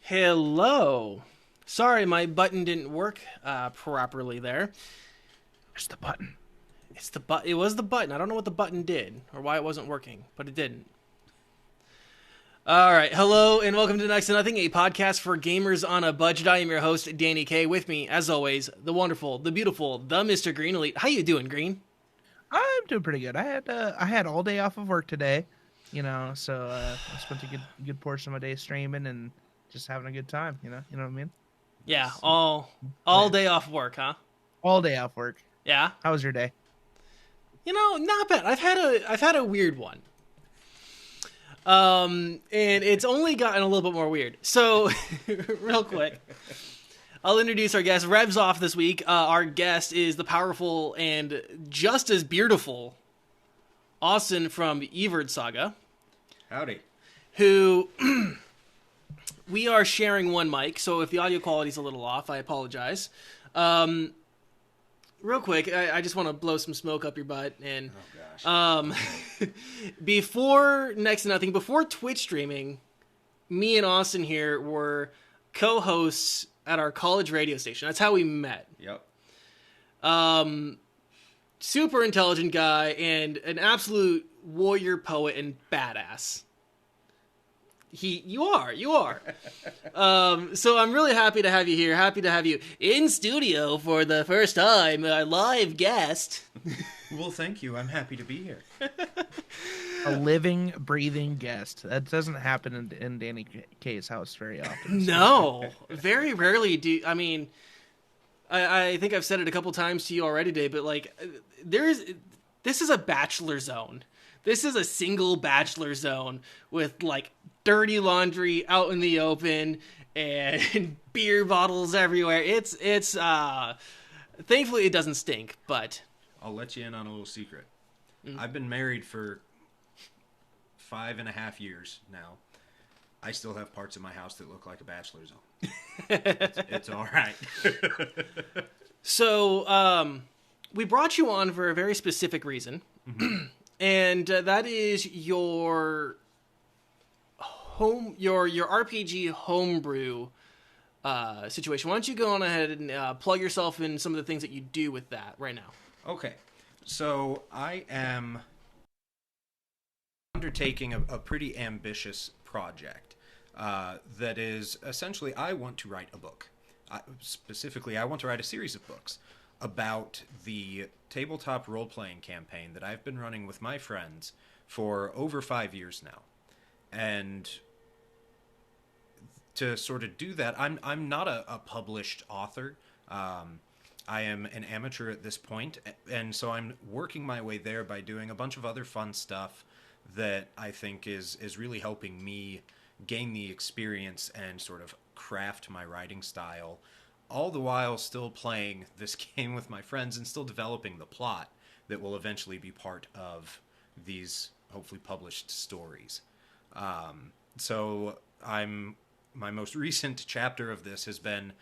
Hello. Sorry, my button didn't work properly there. Where's the button? It was the button. I don't know what the button did or why it wasn't working, but it didn't. All right. Hello and welcome to Next to Nothing, a podcast for gamers on a budget. I am your host, Daniecae. With me, as always, the wonderful, the beautiful, the MrGreenElite. How you doing, Green? I'm doing pretty good. I had all day off of work today, so I spent a good portion of my day streaming and just having a good time. You know what I mean? Yeah, So, all day off work, huh? all day off work. Yeah. How was your day? Not bad. I've had a weird one. And it's only gotten a little bit more weird. So, real quick, I'll introduce our guest. Revs off this week. Our guest is the powerful and just as beautiful Austin from Yvardsaga, Howdy. who we are sharing one mic. So if the audio quality is a little off, I apologize. Real quick, I just want to blow some smoke up your butt. And Oh, gosh. before Next to Nothing, before Twitch streaming, me and Austin here were co-hosts at our college radio station. That's how we met. Yep. Super intelligent guy and an absolute warrior poet and badass. You are. So I'm really happy to have you here. Happy to have you in studio for the first time, a live guest. Well, thank you. I'm happy to be here. A living, breathing guest. That doesn't happen in Danny K's house very often. No, very rarely do. I mean, I think I've said it a couple times to you already, Dave, but like, this is a bachelor zone. This is a single bachelor zone with like dirty laundry out in the open and beer bottles everywhere. It's thankfully it doesn't stink, but I'll let you in on a little secret. I've been married for 5.5 years now. I still have parts of my house that look like a bachelor zone. It's all right. So we brought you on for a very specific reason. And that is your RPG homebrew situation. Why don't you go on ahead and plug yourself in some of the things that you do with that right now? Okay. So I am undertaking a pretty ambitious project that is essentially I want to write a book. Specifically, I want to write a series of books about the tabletop role-playing campaign that I've been running with my friends for over 5 years now. And to sort of do that, I'm not a published author. I am an amateur at this point, and so I'm working my way there by doing a bunch of other fun stuff that I think is really helping me gain the experience and sort of craft my writing style, all the while still playing this game with my friends and still developing the plot that will eventually be part of these hopefully published stories. So my most recent chapter of this has been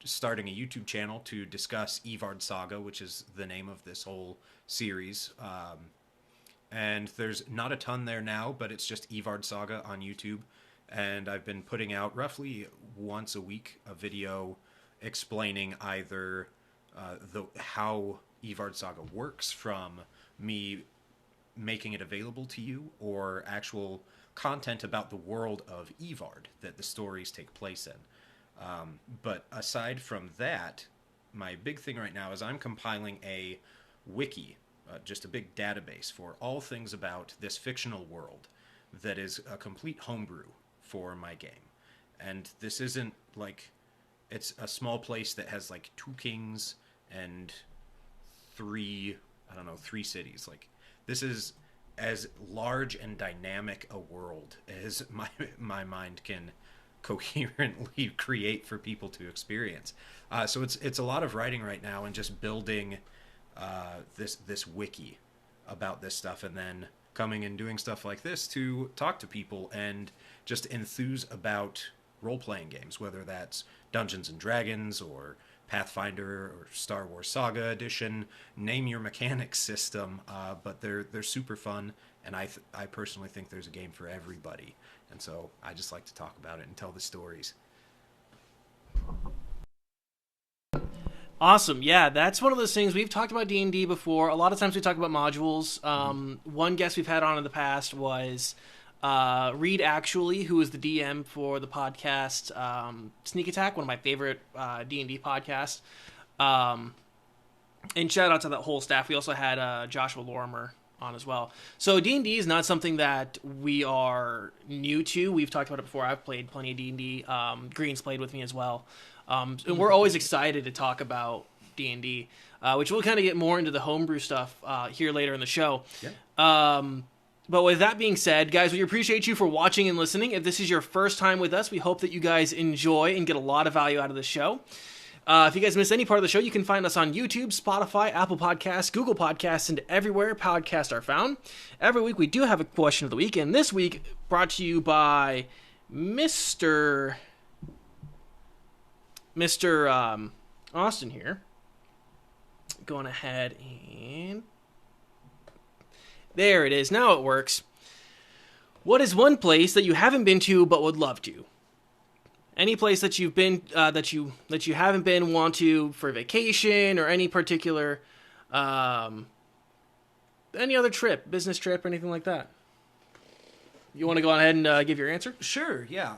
starting a YouTube channel to discuss Yvardsaga, which is the name of this whole series. And there's not a ton there now, but it's just Yvardsaga on YouTube. And I've been putting out roughly once a week a video explaining either how Yvardsaga works from me making it available to you, or actual content about the world of Yvard that the stories take place in. But aside from that, my big thing right now is I'm compiling a wiki, just a big database for all things about this fictional world that is a complete homebrew for my game. And this isn't like, it's a small place that has like 2 kings and 3 cities. Like, this is as large and dynamic a world as my mind can coherently create for people to experience. So it's a lot of writing right now and just building this wiki about this stuff, and then coming and doing stuff like this to talk to people and just enthuse about role-playing games, whether that's Dungeons and Dragons or Pathfinder or Star Wars Saga Edition, name your mechanics system, but they're super fun, and I personally think there's a game for everybody, and so I just like to talk about it and tell the stories. Awesome. Yeah, that's one of those things. We've talked about D&D before. A lot of times we talk about modules. One guest we've had on in the past was Reed Actually, who is the DM for the podcast Sneak Attack, one of my favorite D&D podcasts. And shout out to that whole staff. We also had Joshua Lorimer on as well. So D&D is not something that we are new to. We've talked about it before. I've played plenty of D&D. Green's played with me as well. And we're always excited to talk about D&D, which we'll kind of get more into the homebrew stuff here later in the show. Yeah. But with that being said, guys, we appreciate you for watching and listening. If this is your first time with us, we hope that you guys enjoy and get a lot of value out of the show. If you guys miss any part of the show, you can find us on YouTube, Spotify, Apple Podcasts, Google Podcasts, and everywhere podcasts are found. Every week we do have a question of the week, and this week brought to you by Mr. Austin here. Going ahead and... there it is. Now it works. What is one place that you haven't been to but would love to? Any place that you've been that you haven't been, want to for vacation or any particular any other trip, business trip or anything like that. You want to go ahead and give your answer? Sure, yeah.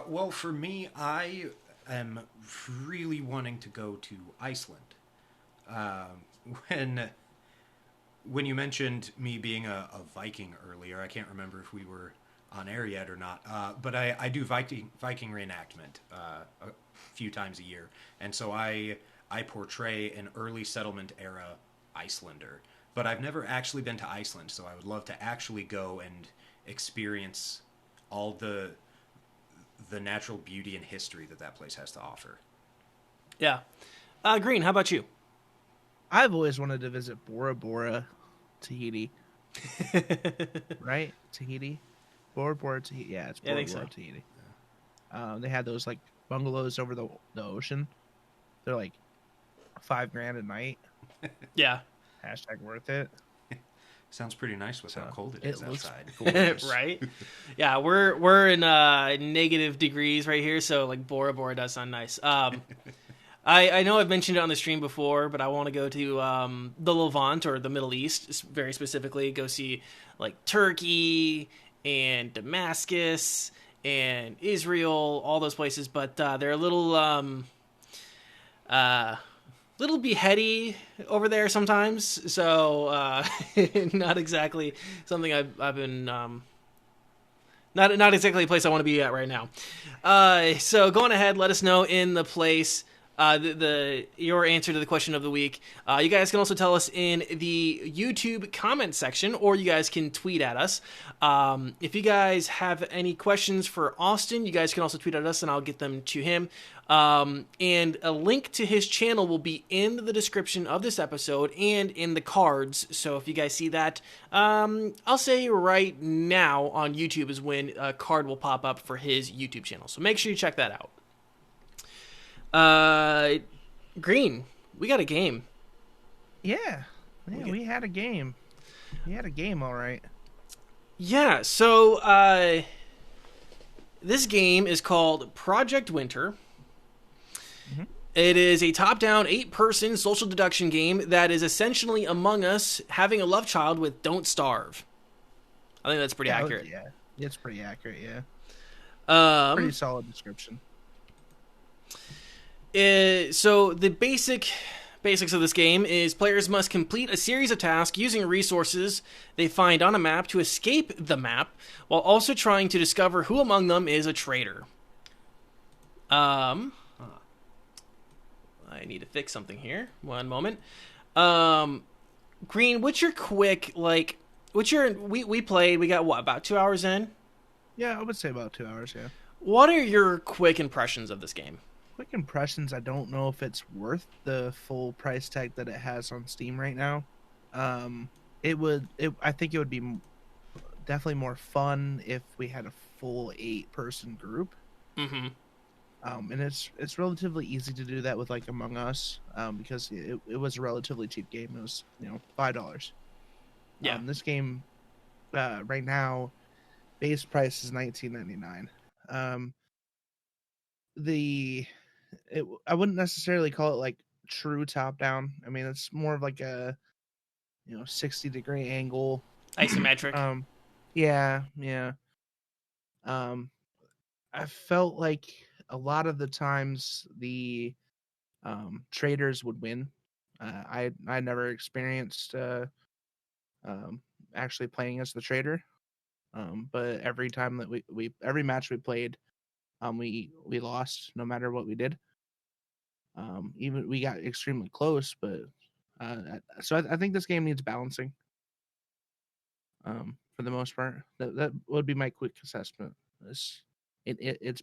Well, for me, I am really wanting to go to Iceland. When you mentioned me being a Viking earlier, I can't remember if we were on air yet or not, but I do Viking reenactment a few times a year, and so I portray an early settlement era Icelander, but I've never actually been to Iceland, so I would love to actually go and experience all the natural beauty and history that place has to offer. Yeah. Green, how about you? I've always wanted to visit Bora Bora, Tahiti. Right? Tahiti? Bora Bora, Tahiti. Yeah, it's Bora Bora, Tahiti. Yeah. They had those like bungalows over the ocean. They're like $5,000 a night. Yeah. Hashtag worth it. Sounds pretty nice with how cold it is outside. Right? Yeah, we're in negative degrees right here, so like Bora Bora does sound nice. I know I've mentioned it on the stream before, but I want to go to the Levant or the Middle East, very specifically. Go see like Turkey and Damascus and Israel, all those places. But they're a little beheady over there sometimes. So not exactly something I've been not exactly a place I want to be at right now. So go on ahead, let us know in the place. Your answer to the question of the week. You guys can also tell us in the YouTube comment section, or you guys can tweet at us. If you guys have any questions for Austin, you guys can also tweet at us, and I'll get them to him. And a link to his channel will be in the description of this episode and in the cards. So if you guys see that, I'll say right now on YouTube is when a card will pop up for his YouTube channel. So make sure you check that out. Green, we got a game. Yeah, we had a game. We had a game, all right. Yeah, so this game is called Project Winter. Mm-hmm. It is a top-down 8-person social deduction game that is essentially Among Us having a love child with Don't Starve. I think that's pretty accurate. Yeah, it's pretty accurate, yeah. Pretty solid description. So the basics of this game is players must complete a series of tasks using resources they find on a map to escape the map, while also trying to discover who among them is a traitor. I need to fix something here. One moment. Green, what's your quick, we played, we got what, about 2 hours in? Yeah, I would say about 2 hours, yeah. What are your quick impressions of this game? Quick impressions, I don't know if it's worth the full price tag that it has on Steam right now. I think it would be definitely more fun if we had a full 8-person group. Mm-hmm. And it's relatively easy to do that with like Among Us, because it was a relatively cheap game. It was $5. Yeah. This game right now, base price is $19.99. I wouldn't necessarily call it like true top down. I mean, it's more of like a 60-degree angle. Isometric. Yeah. I felt like a lot of the times the traders would win. I never experienced actually playing as the trader, but every time that we every match we played, we lost no matter what we did. Even we got extremely close, but so I think this game needs balancing. For the most part, that would be my quick assessment. It's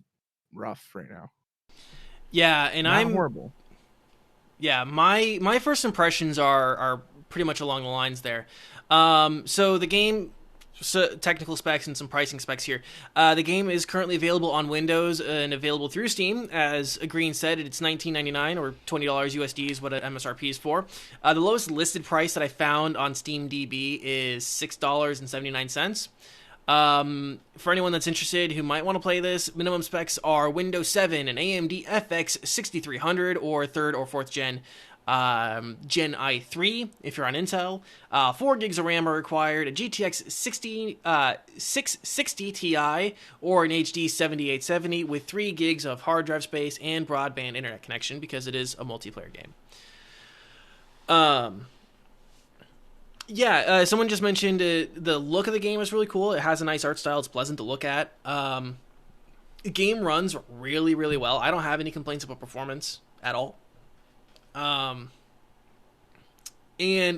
rough right now. Yeah, and Not I'm horrible. Yeah, my first impressions are pretty much along the lines there. So the game, technical specs and some pricing specs here. The game is currently available on Windows and available through Steam. As Green said, it's $19.99 or $20 USD is what an MSRP is for. The lowest listed price that I found on SteamDB is $6.79. For anyone that's interested who might want to play this, minimum specs are Windows 7 and AMD FX 6300 or 3rd or 4th gen Gen i3 if you're on Intel. 4 gigs of RAM are required, a GTX 660 Ti or an HD 7870 with 3 gigs of hard drive space and broadband internet connection because it is a multiplayer game. Yeah, someone just mentioned the look of the game is really cool. It has a nice art style. It's pleasant to look at. The game runs really, really well. I don't have any complaints about performance at all. And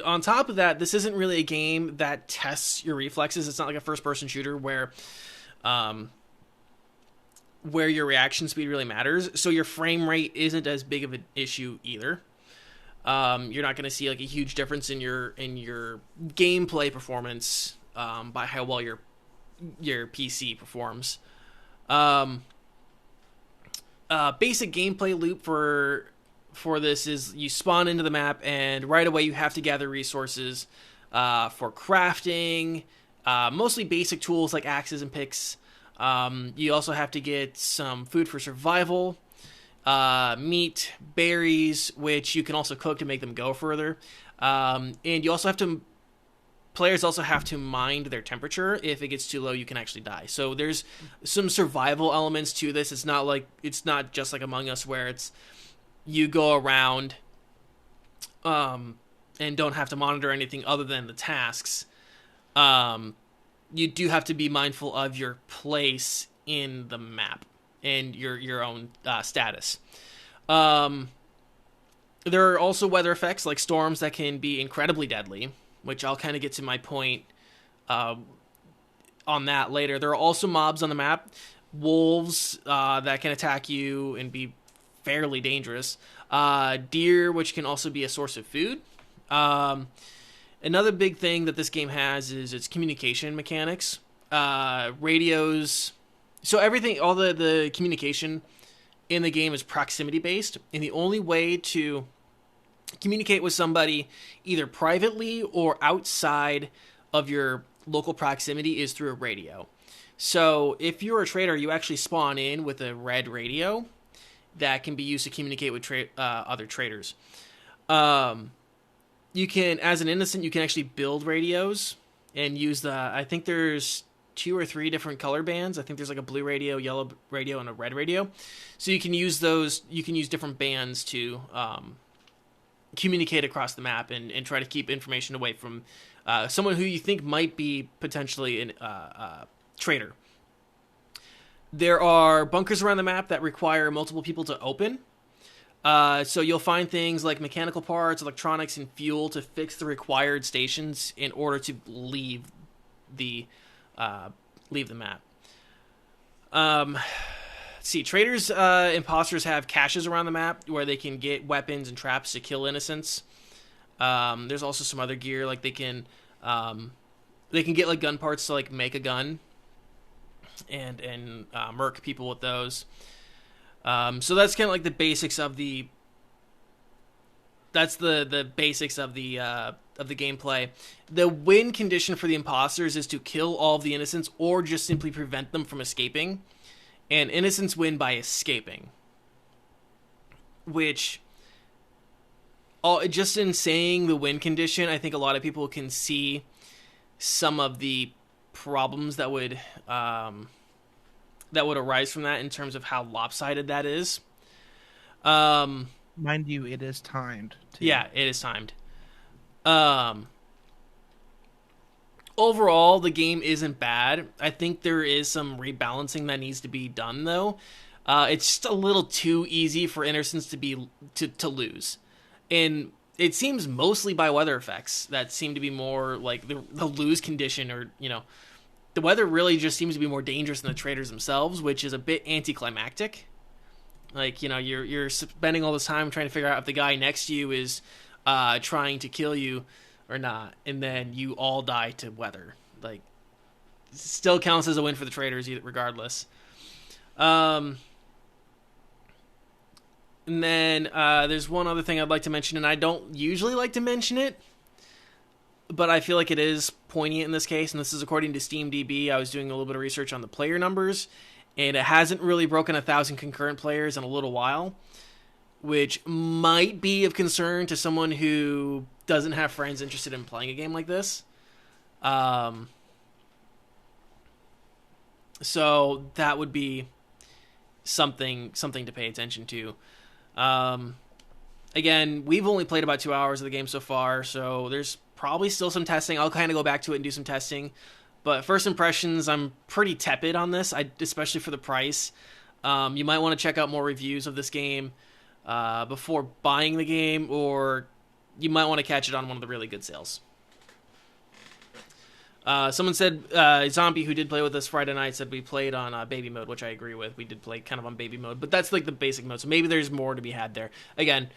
on top of that, this isn't really a game that tests your reflexes. It's not like a first-person shooter where your reaction speed really matters. So your frame rate isn't as big of an issue either. You're not going to see like a huge difference in your gameplay performance by how well your PC performs. Basic gameplay loop for this is you spawn into the map and right away you have to gather resources for crafting, mostly basic tools like axes and picks. You also have to get some food for survival. Meat, berries, which you can also cook to make them go further. And you also players also have to mind their temperature. If it gets too low, you can actually die. So there's some survival elements to this. It's not just like Among Us where it's you go around and don't have to monitor anything other than the tasks. You do have to be mindful of your place in the map and your own status. There are also weather effects like storms that can be incredibly deadly, which I'll kind of get to my point on that later. There are also mobs on the map, wolves that can attack you and be fairly dangerous. Deer, which can also be a source of food. Another big thing that this game has is its communication mechanics. Radios. So everything, all the communication in the game is proximity based, and the only way to communicate with somebody either privately or outside of your local proximity is through a radio. So if you're a trader, you actually spawn in with a red radio that can be used to communicate with other traders. You can, as an innocent, you can actually build radios and use I think there's 2 or 3 different color bands. I think there's like a blue radio, yellow radio, and a red radio. So you can use those. You can use different bands to communicate across the map and try to keep information away from someone who you think might be potentially a traitor. There are bunkers around the map that require multiple people to open. So you'll find things like mechanical parts, electronics, and fuel to fix the required stations in order to leave the map. Let's see, traders, imposters have caches around the map where they can get weapons and traps to kill innocents. There's also some other gear, like they can get like gun parts to like make a gun and murk people with those. So that's kind of like the basics of the basics of the gameplay. The win condition for the imposters is to kill all of the innocents or just simply prevent them from escaping. And innocents win by escaping, which just in saying the win condition, I think a lot of people can see some of the problems that would arise from that in terms of how lopsided that is. Um, Mind you, it is timed too. yeah, it is timed. Um, Overall, the game isn't bad. I think there is some rebalancing that needs to be done, though. It's just a little too easy for innocents to lose, and it seems mostly by weather effects that seem to be more like the lose condition, or the weather really just seems to be more dangerous than the traders themselves, which is a bit anticlimactic. Like you're spending all this time trying to figure out if the guy next to you is trying to kill you or not, and then you all die to weather. Like, still counts as a win for the traders, regardless. And then there's one other thing I'd like to mention, and I don't usually like to mention it, but I feel like it is poignant in this case, and this is according to SteamDB. I was doing a little bit of research on the player numbers, and it hasn't really broken 1,000 concurrent players in a little while, which might be of concern to someone who doesn't have friends interested in playing a game like this. So that would be something to pay attention to. Again, we've only played about 2 hours of the game so far, so there's probably still some testing. I'll kind of go back to it and do some testing. But first impressions, I'm pretty tepid on this, especially for the price. You might want to check out more reviews of this game before buying the game, or you might want to catch it on one of the really good sales. Someone said, Zombie, who did play with us Friday night, said we played on baby mode, which I agree with. We did play kind of on baby mode, but that's like the basic mode, so maybe there's more to be had there. Again,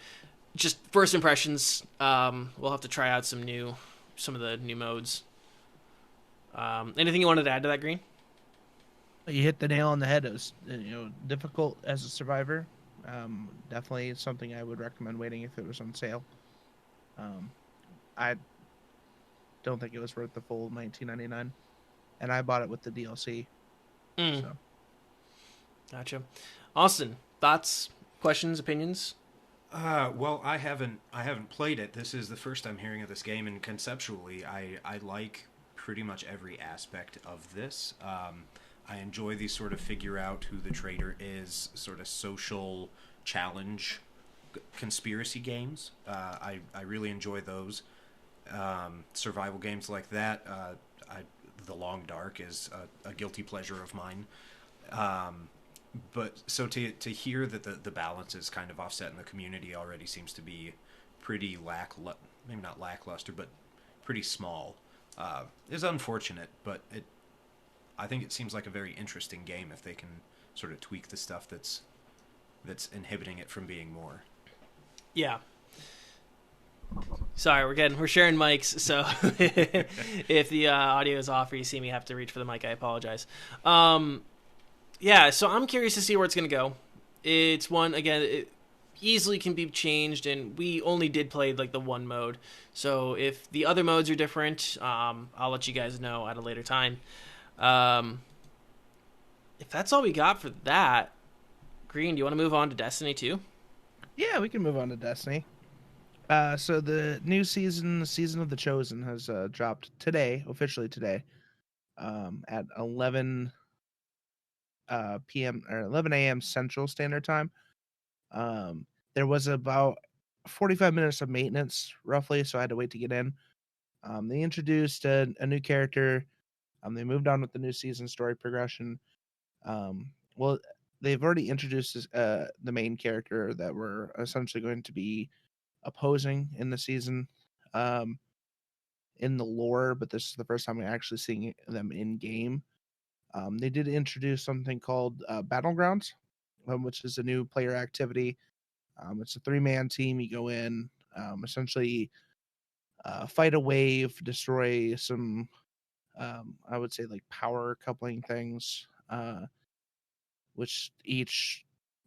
just first impressions. We'll have to try out some of the new modes. Anything you wanted to add to that, Green? You hit the nail on the head. It was difficult as a survivor. Definitely something I would recommend waiting if it was on sale. I don't think it was worth the full $19.99, and I bought it with the DLC. So. Gotcha. Austin, thoughts, questions, opinions? Well, I haven't played it. This is the first I'm hearing of this game, and conceptually, I like pretty much every aspect of this. I enjoy these sort of figure out who the traitor is, sort of social challenge conspiracy games. I really enjoy those. Survival games like that. The Long Dark is a guilty pleasure of mine. But so to hear that the balance is kind of offset in the community already seems to be pretty maybe not lackluster, but pretty small. Is unfortunate, but I think it seems like a very interesting game if they can sort of tweak the stuff that's inhibiting it from being more. Yeah. Sorry, we're sharing mics, so if the audio is off or you see me have to reach for the mic, I apologize. Yeah, so I'm curious to see where it's going to go. It's one, again, it easily can be changed, and we only did play like the one mode. So if the other modes are different, I'll let you guys know at a later time. If that's all we got for that, Green, do you want to move on to Destiny 2? Yeah, we can move on to Destiny. So the new season of The Chosen, has dropped today, officially today, at 11 p.m. or 11 a.m. Central Standard Time. There was about 45 minutes of maintenance, roughly, so I had to wait to get in. They introduced a new character. They moved on with the new season story progression. Well, they've already introduced the main character that we're essentially going to be opposing in the season, in the lore, but this is the first time we're actually seeing them in game. They did introduce something called Battlegrounds, which is a new player activity. It's a 3-man team. You go in, essentially fight a wave, destroy some, I would say, like power coupling things, which each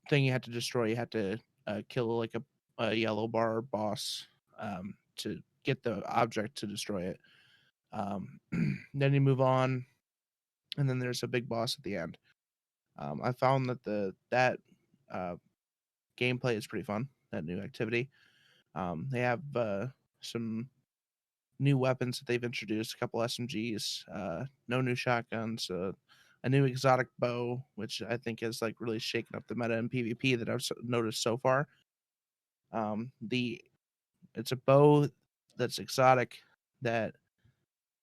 thing you had to destroy, you had to kill like a yellow bar boss to get the object to destroy it. Then you move on, and then there's a big boss at the end. I found that that gameplay is pretty fun, that new activity. They have some new weapons that they've introduced, a couple SMGs, no new shotguns, a new exotic bow, which I think is like really shaking up the meta in PvP that I've noticed so far. It's a bow that's exotic that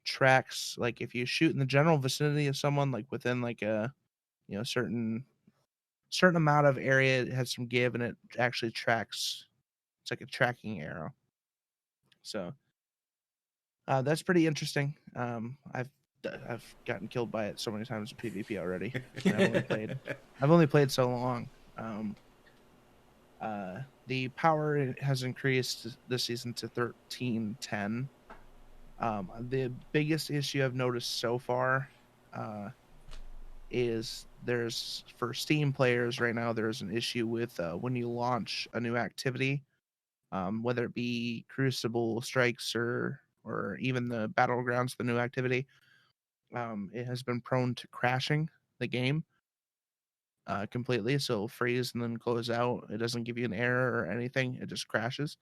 tracks, like if you shoot in the general vicinity of someone, like within like a certain amount of area, it has some give, and it actually tracks. It's like a tracking arrow. So that's pretty interesting. I've gotten killed by it so many times in PvP already. I've only played so long. The power has increased this season to 1310. The biggest issue I've noticed so far is for Steam players right now, there's an issue with when you launch a new activity, whether it be Crucible Strikes or even the Battlegrounds, the new activity. It has been prone to crashing the game completely, so it'll freeze and then close out. It doesn't give you an error or anything; it just crashes.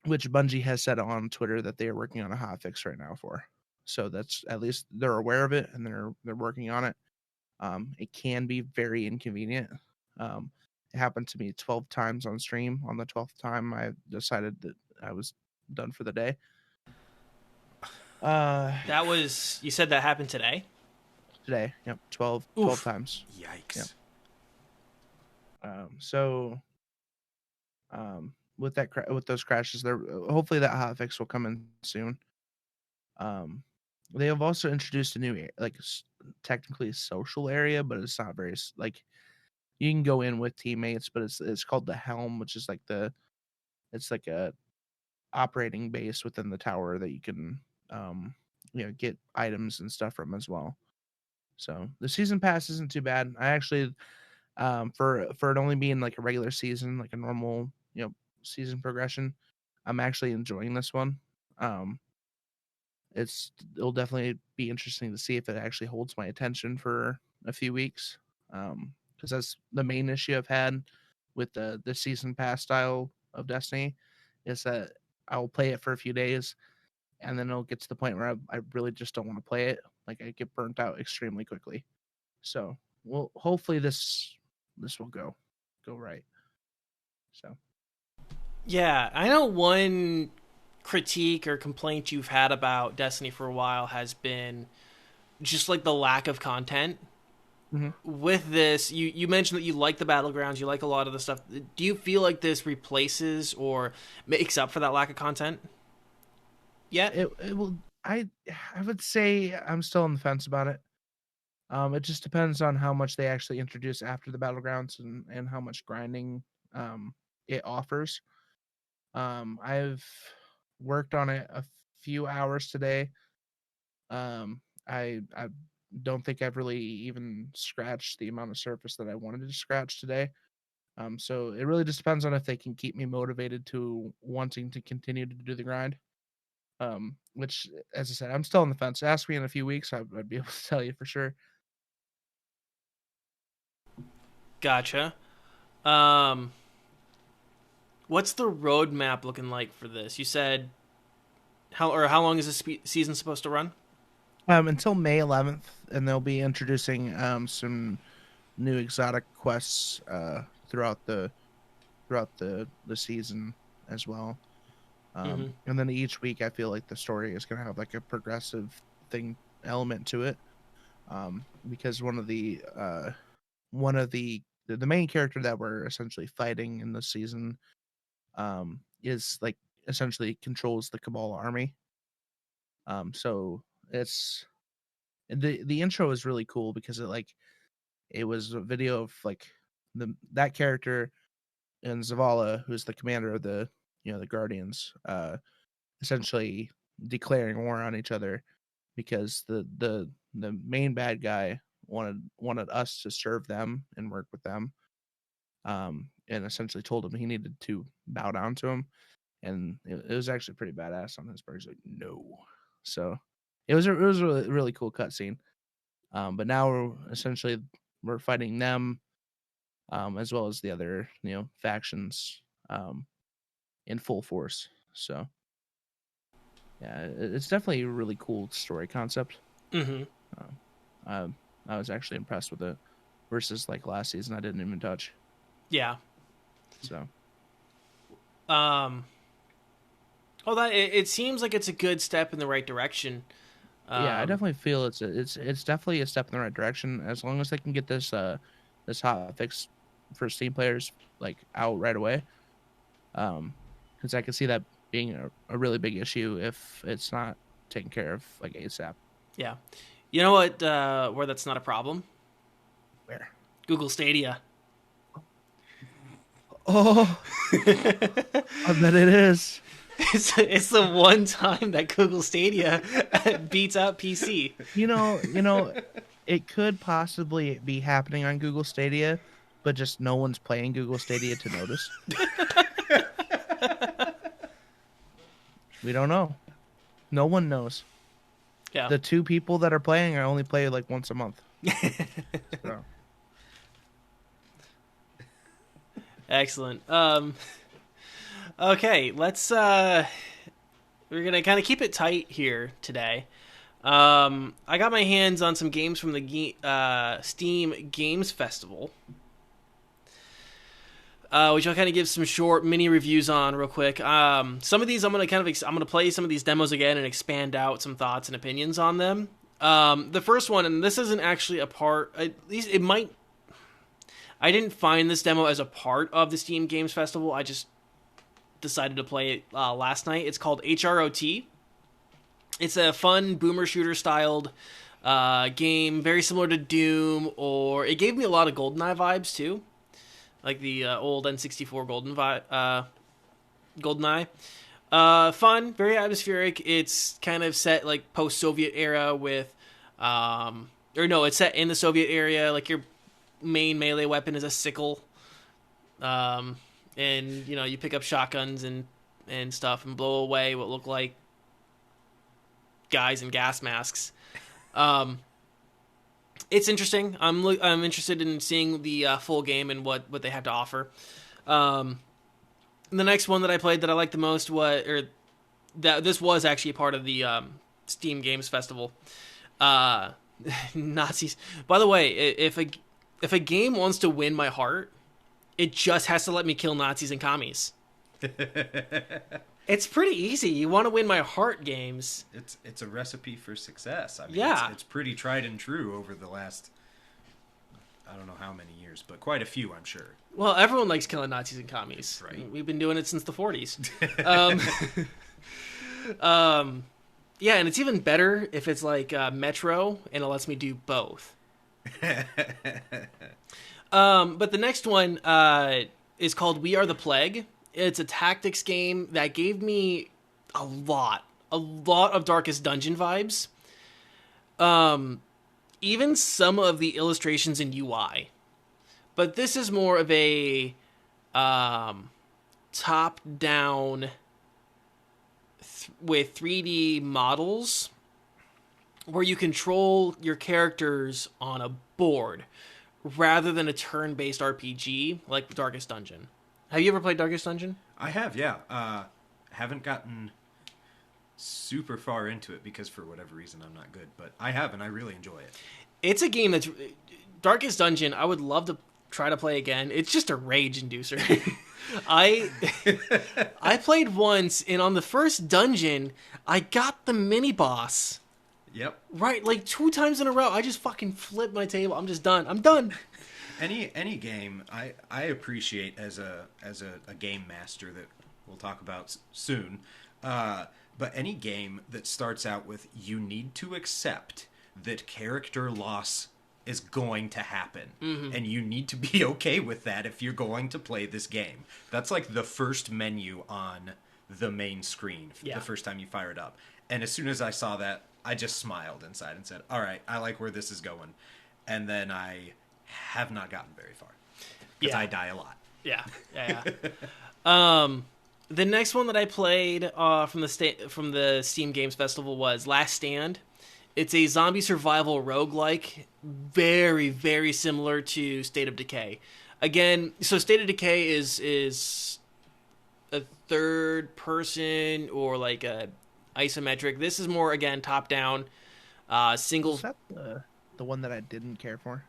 Which Bungie has said on Twitter that they are working on a hotfix right now for. So that's, at least they're aware of it and they're working on it. It can be very inconvenient. It happened to me 12 times on stream. On the 12th time, I decided that I was done for the day. You said that happened today? Today, yep, 12 times. Yikes. Yep. With those crashes, there hopefully that hotfix will come in soon. They have also introduced a new, like, technically social area, but it's not very, like, you can go in with teammates, but it's called the Helm, which is like it's like a operating base within the tower that you can get items and stuff from as well. So the season pass isn't too bad. I actually for it only being like a regular season, like a normal season progression, I'm actually enjoying this one. It'll definitely be interesting to see if it actually holds my attention for a few weeks, because that's the main issue I've had with the season pass style of Destiny, is that I will play it for a few days and then it'll get to the point where I really just don't want to play it. Like, I get burnt out extremely quickly. So hopefully this will go right. So yeah, I know one critique or complaint you've had about Destiny for a while has been just like the lack of content. Mm-hmm. With this, you mentioned that you like the Battlegrounds, you like a lot of the stuff. Do you feel like this replaces or makes up for that lack of content yet? It will. I would say I'm still on the fence about it. It just depends on how much they actually introduce after the Battlegrounds and how much grinding it offers. I've worked on it a few hours today. I don't think I've really even scratched the amount of surface that I wanted to scratch today. So it really just depends on if they can keep me motivated to wanting to continue to do the grind. Which, as I said, I'm still on the fence. Ask me in a few weeks, I'd be able to tell you for sure. Gotcha. What's the roadmap looking like for this? You said how long is this season supposed to run? Until May 11th, and they'll be introducing some new exotic quests throughout the season as well. And then each week, I feel like the story is going to have like a progressive element to it, because one of the main character that we're essentially fighting in this season is like essentially controls the Cabal army. So it's the intro is really cool because it was a video of like that character and Zavala, who's the commander of the Guardians, essentially declaring war on each other because the main bad guy wanted us to serve them and work with them, and essentially told him he needed to bow down to him, and it was actually pretty badass on his part. He's like, no. So it was a really, really cool cutscene. But now we're fighting them, as well as the other factions in full force. So yeah, it's definitely a really cool story concept. Mm-hmm. I was actually impressed with it versus like last season. I didn't even touch. Yeah. So. Well, it seems like it's a good step in the right direction. Yeah, I definitely feel it's definitely a step in the right direction as long as they can get this hot fix for Steam players like out right away. Because I can see that being a really big issue if it's not taken care of like ASAP. Yeah. You know what? Where that's not a problem? Where? Google Stadia. Oh, I bet it is. It's the one time that Google Stadia beats out PC. You know, it could possibly be happening on Google Stadia, but just no one's playing Google Stadia to notice. We don't know. No one knows. Yeah. The 2 people that are playing are only play like once a month. So. Excellent. Okay, let's we're gonna kind of keep it tight here today. I got my hands on some games from the Steam Games Festival, which I'll kind of give some short mini reviews on real quick. Some of these I'm gonna play some of these demos again and expand out some thoughts and opinions on them. The first one, and this isn't actually a part, at least it might. I didn't find this demo as a part of the Steam Games Festival. I just decided to play it last night. It's called HROT. It's a fun boomer shooter styled game, very similar to Doom, or it gave me a lot of GoldenEye vibes too, like the old N64 GoldenEye. Fun, very atmospheric. It's kind of set like post-Soviet era with, it's set in the Soviet area. Like your main melee weapon is a sickle, and you pick up shotguns and stuff and blow away what look like guys in gas masks. It's interesting. I'm interested in seeing the full game and what they have to offer. The next one that I played that I liked the most this was actually a part of the Steam Games Festival. Nazis. By the way, if a game wants to win my heart, it just has to let me kill Nazis and commies. It's pretty easy. You want to win my heart, games. It's a recipe for success. I mean, yeah. It's pretty tried and true over the last, I don't know how many years, but quite a few, I'm sure. Well, everyone likes killing Nazis and commies. Right. We've been doing it since the 40s. Yeah, and it's even better if it's like Metro, and it lets me do both. But the next one is called We Are the Plague. It's a tactics game that gave me a lot of Darkest Dungeon vibes. Even some of the illustrations in UI. But this is more of a top-down with 3D models where you control your characters on a board rather than a turn-based RPG like Darkest Dungeon. Have you ever played Darkest Dungeon? I have, yeah. Haven't gotten super far into it because for whatever reason I'm not good, but I have and I really enjoy it. It's a game that's... Darkest Dungeon, I would love to try to play again. It's just a rage inducer. I played once, and on the first dungeon, I got the mini-boss. Yep. Right, like 2 times in a row. I just fucking flipped my table. I'm just done. I'm done. Any game I appreciate as a game master that we'll talk about soon, but any game that starts out with you need to accept that character loss is going to happen, and you need to be okay with that if you're going to play this game. That's like the first menu on the main screen the first time you fire it up. And as soon as I saw that, I just smiled inside and said, all right, I like where this is going. And then I have not gotten very far because I die a lot. Yeah. The next one that I played from the Steam Games Festival was Last Stand. It's a zombie survival roguelike, very, very similar to State of Decay. Again, so State of Decay is a third person or like a isometric. This is more, again, top down, single. Is that the one that I didn't care for?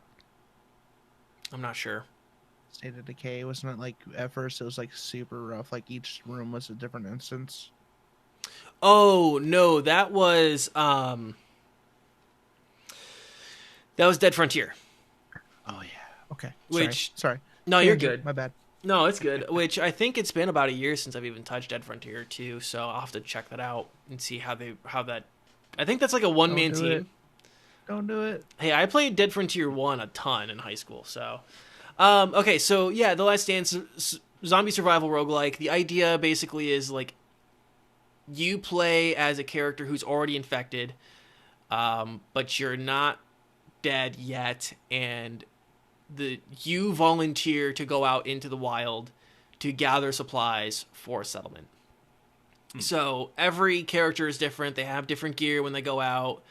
I'm not sure. State of Decay, wasn't it like at first it was like super rough, like each room was a different instance? Oh no, that was Dead Frontier. Oh yeah. Okay. Which sorry. No, you're good. My bad. No, it's good. Which I think it's been about a year since I've even touched Dead Frontier 2, so I'll have to check that out and see how that. I think that's like a one-man team. Don't do it. Hey, I played Dead Frontier 1 a ton in high school, so. Okay, so yeah, The Last Stand, zombie survival roguelike. The idea basically is like you play as a character who's already infected, but you're not dead yet, and you volunteer to go out into the wild to gather supplies for a settlement. So every character is different. They have different gear when they go out.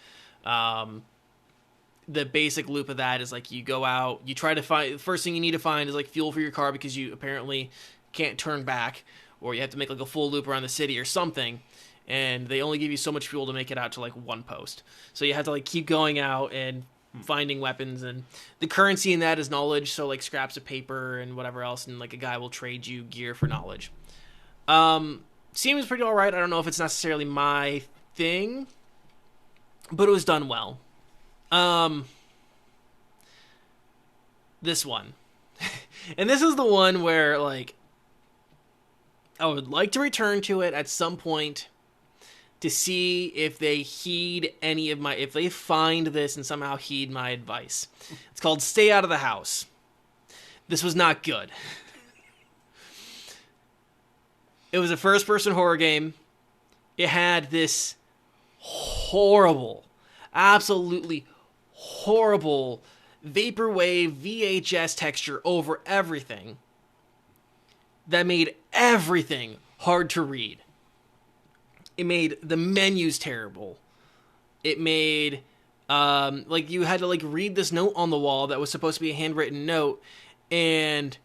The basic loop of that is like you go out, you try to find, the first thing you need to find is like fuel for your car because you apparently can't turn back, or you have to make like a full loop around the city or something, and they only give you so much fuel to make it out to like one post. So you have to like keep going out and finding weapons, and the currency in that is knowledge, so like scraps of paper and whatever else, and like a guy will trade you gear for knowledge. Seems pretty alright. I don't know if it's necessarily my thing, but it was done well. This one. And this is the one where, like, I would like to return to it at some point to see if they heed any of my, if they find this and somehow heed my advice. It's called Stay Out of the House. This was not good. It was a first-person horror game. It had this horrible, absolutely horrible vaporwave VHS texture over everything that made everything hard to read. It made the menus terrible. It made like you had to like read this note on the wall that was supposed to be a handwritten note, and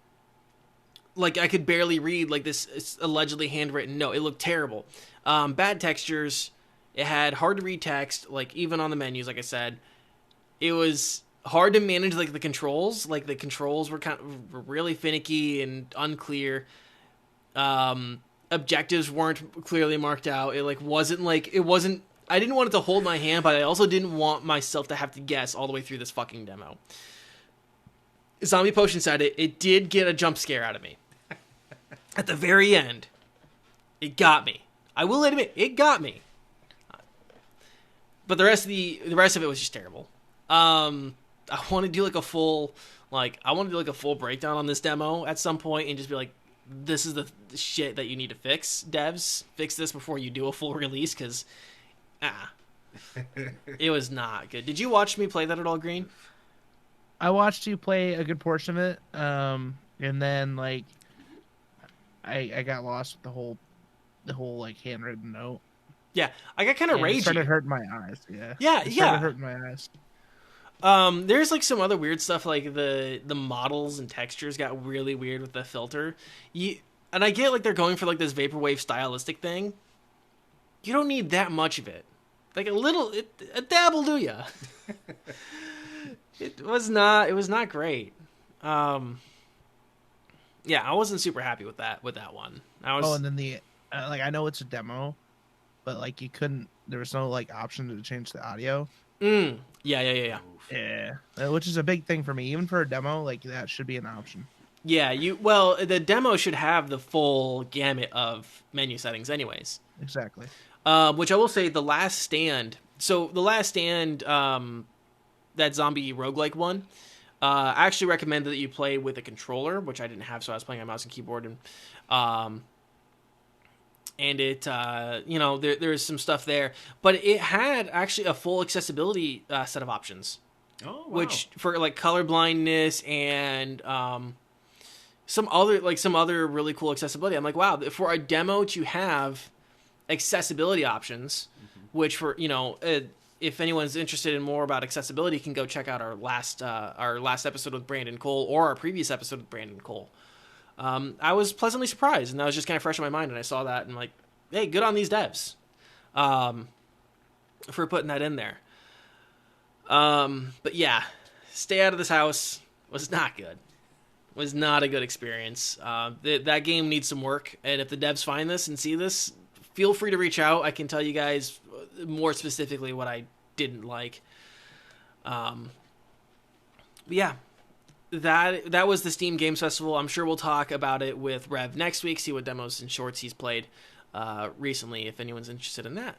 like I could barely read like this allegedly handwritten note. It looked terrible. Bad textures. It had hard to read text, like even on the menus, like I said. It was hard to manage like the controls. Like the controls were kind of really finicky and unclear. Objectives weren't clearly marked out. It wasn't. I didn't want it to hold my hand, but I also didn't want myself to have to guess all the way through this fucking demo. Zombie Potion said it did get a jump scare out of me. At the very end, it got me. I will admit, it got me. But the rest of it was just terrible. I want to do like a full breakdown on this demo at some point and just be like, this is the shit that you need to fix. Devs, fix this before you do a full release, because it was not good. Did you watch me play that at all, Green? I watched you play a good portion of it, and then like I got lost with the whole like handwritten note. Yeah, I got kind of ragey. It started hurting my eyes. Yeah. It started hurting my eyes. There's like some other weird stuff, like the models and textures got really weird with the filter. And I get like they're going for like this vaporwave stylistic thing. You don't need that much of it. Like a dab will do ya. It was not great. Yeah, I wasn't super happy with that one. And then I know it's a demo, but like there was no like option to change the audio. Yeah. Yeah, which is a big thing for me. Even for a demo, like that should be an option. Yeah, the demo should have the full gamut of menu settings anyways. Exactly. Which I will say, The Last Stand. So The Last Stand, that zombie roguelike one, I actually recommend that you play with a controller, which I didn't have, so I was playing on mouse and keyboard, and it, there's some stuff there, but it had actually a full accessibility set of options. Oh, wow. Which for like color blindness and some other really cool accessibility. I'm like, wow, for a demo to have accessibility options, which for if anyone's interested in more about accessibility, you can go check out our last episode with Brandon Cole or our previous episode with Brandon Cole. I was pleasantly surprised, and that was just kind of fresh in my mind, and I saw that, and like, hey, good on these devs for putting that in there. But yeah, Stay Out of This House was not good. Was not a good experience. That game needs some work, and if the devs find this and see this, feel free to reach out. I can tell you guys more specifically what I didn't like. Yeah, that was the Steam Games Festival. I'm sure we'll talk about it with Rev next week, see what demos and shorts he's played recently, if anyone's interested in that.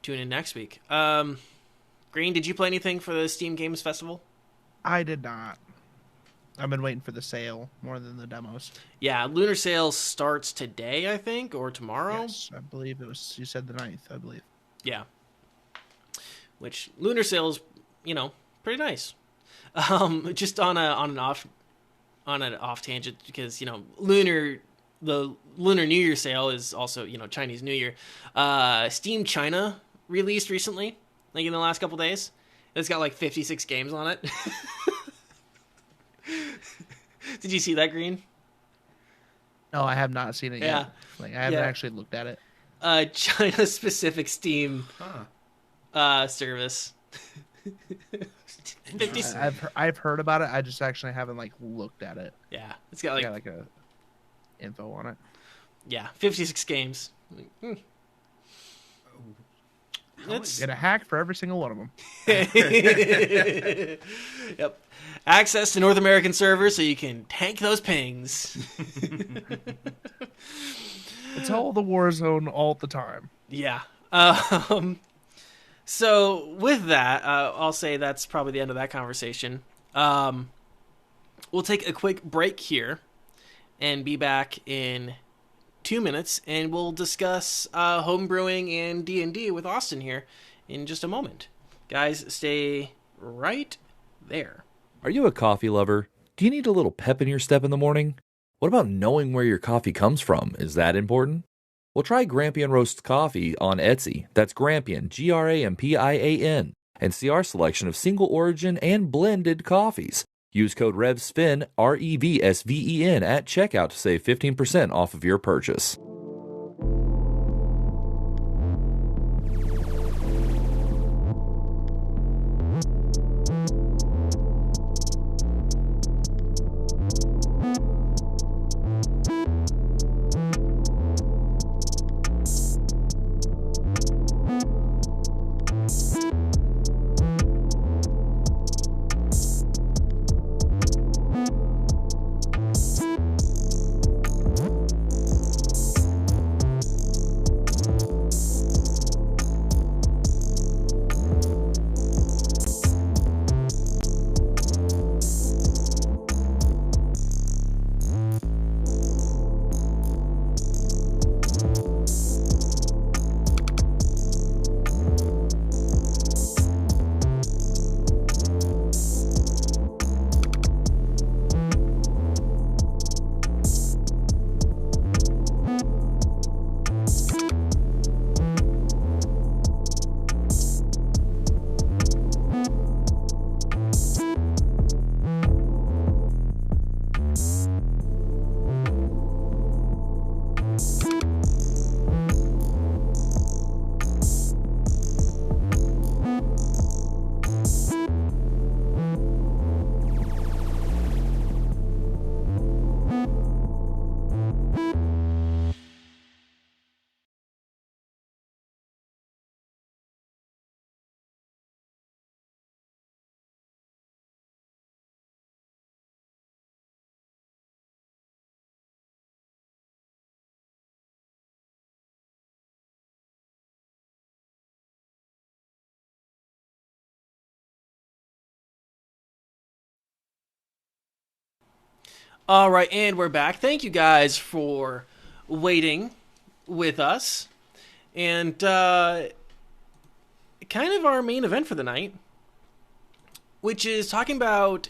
Tune in next week. Green, did you play anything for the Steam Games Festival? I did not. I've been waiting for the sale more than the demos. Yeah, Lunar Sale starts today, I think, or tomorrow. Yes, I believe it was. You said the 9th, I believe. Yeah. Which Lunar Sale is, pretty nice. Just on an off tangent, because the Lunar New Year sale is also Chinese New Year. Steam China released recently, like in the last couple days. It's got like 56 games on it. Did you see that, Green? No, I have not seen it yet. Like I haven't actually looked at it. China-specific Steam service. I've heard about it. I just actually haven't looked at it. Yeah, it's got like a info on it. Yeah, 56 games. Get a hack for every single one of them. Yep. Access to North American servers so you can tank those pings. It's all the Warzone all the time. Yeah. So with that, I'll say that's probably the end of that conversation. We'll take a quick break here and be back in 2 minutes, and we'll discuss homebrewing and D&D with Austin here in just a moment. Guys, stay right there. Are you a coffee lover? Do you need a little pep in your step in the morning? What about knowing where your coffee comes from? Is that important? Well, try Grampian Roast Coffee on Etsy. That's Grampian, Grampian, and see our selection of single origin and blended coffees. Use code REVSVEN, REVSVEN, at checkout to save 15% off of your purchase. All right, and we're back. Thank you guys for waiting with us. And kind of our main event for the night, which is talking about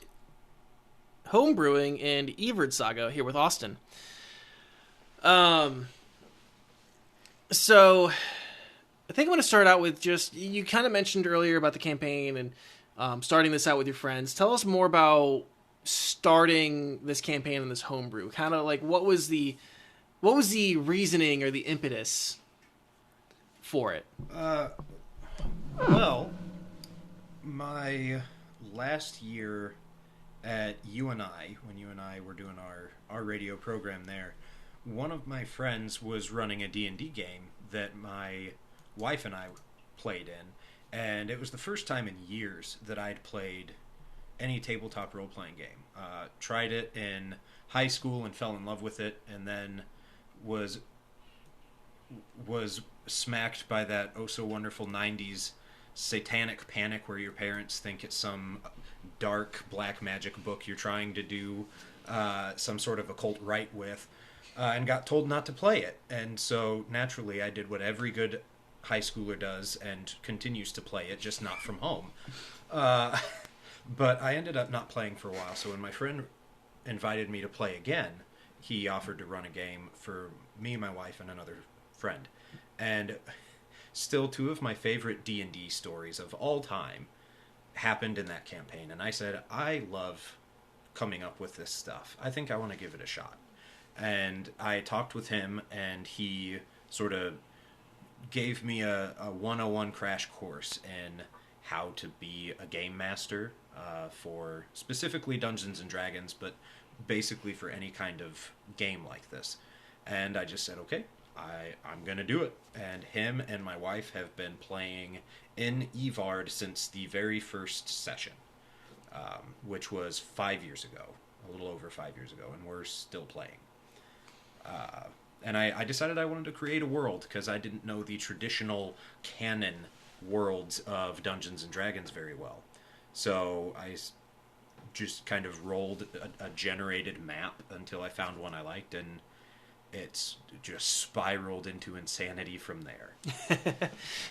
homebrewing and Yvardsaga here with Austin. So I think I want to start out with just, you kind of mentioned earlier about the campaign and starting this out with your friends. Tell us more about starting this campaign and this homebrew? Kind of like what was the reasoning or the impetus for it? Well, my last year at UNI, when you and I were doing our radio program there, one of my friends was running a D&D game that my wife and I played in, and it was the first time in years that I'd played any tabletop role-playing game. Tried it in high school and fell in love with it, and then was smacked by that oh-so-wonderful 90s satanic panic where your parents think it's some dark black magic book you're trying to do some sort of occult rite with, and got told not to play it. And so naturally I did what every good high schooler does and continues to play it, just not from home. But I ended up not playing for a while, so when my friend invited me to play again, he offered to run a game for me, my wife, and another friend. And still, two of my favorite D&D stories of all time happened in that campaign. And I said, I love coming up with this stuff. I think I want to give it a shot. And I talked with him, and he sort of gave me a 101 crash course in how to be a game master for specifically Dungeons and Dragons, but basically for any kind of game like this. And I just said, okay, I'm going to do it. And him and my wife have been playing in Yvard since the very first session, which was 5 years ago, a little over 5 years ago, and we're still playing. And I decided I wanted to create a world because I didn't know the traditional canon worlds of Dungeons and Dragons very well. So I just kind of rolled a generated map until I found one I liked, and it's just spiraled into insanity from there.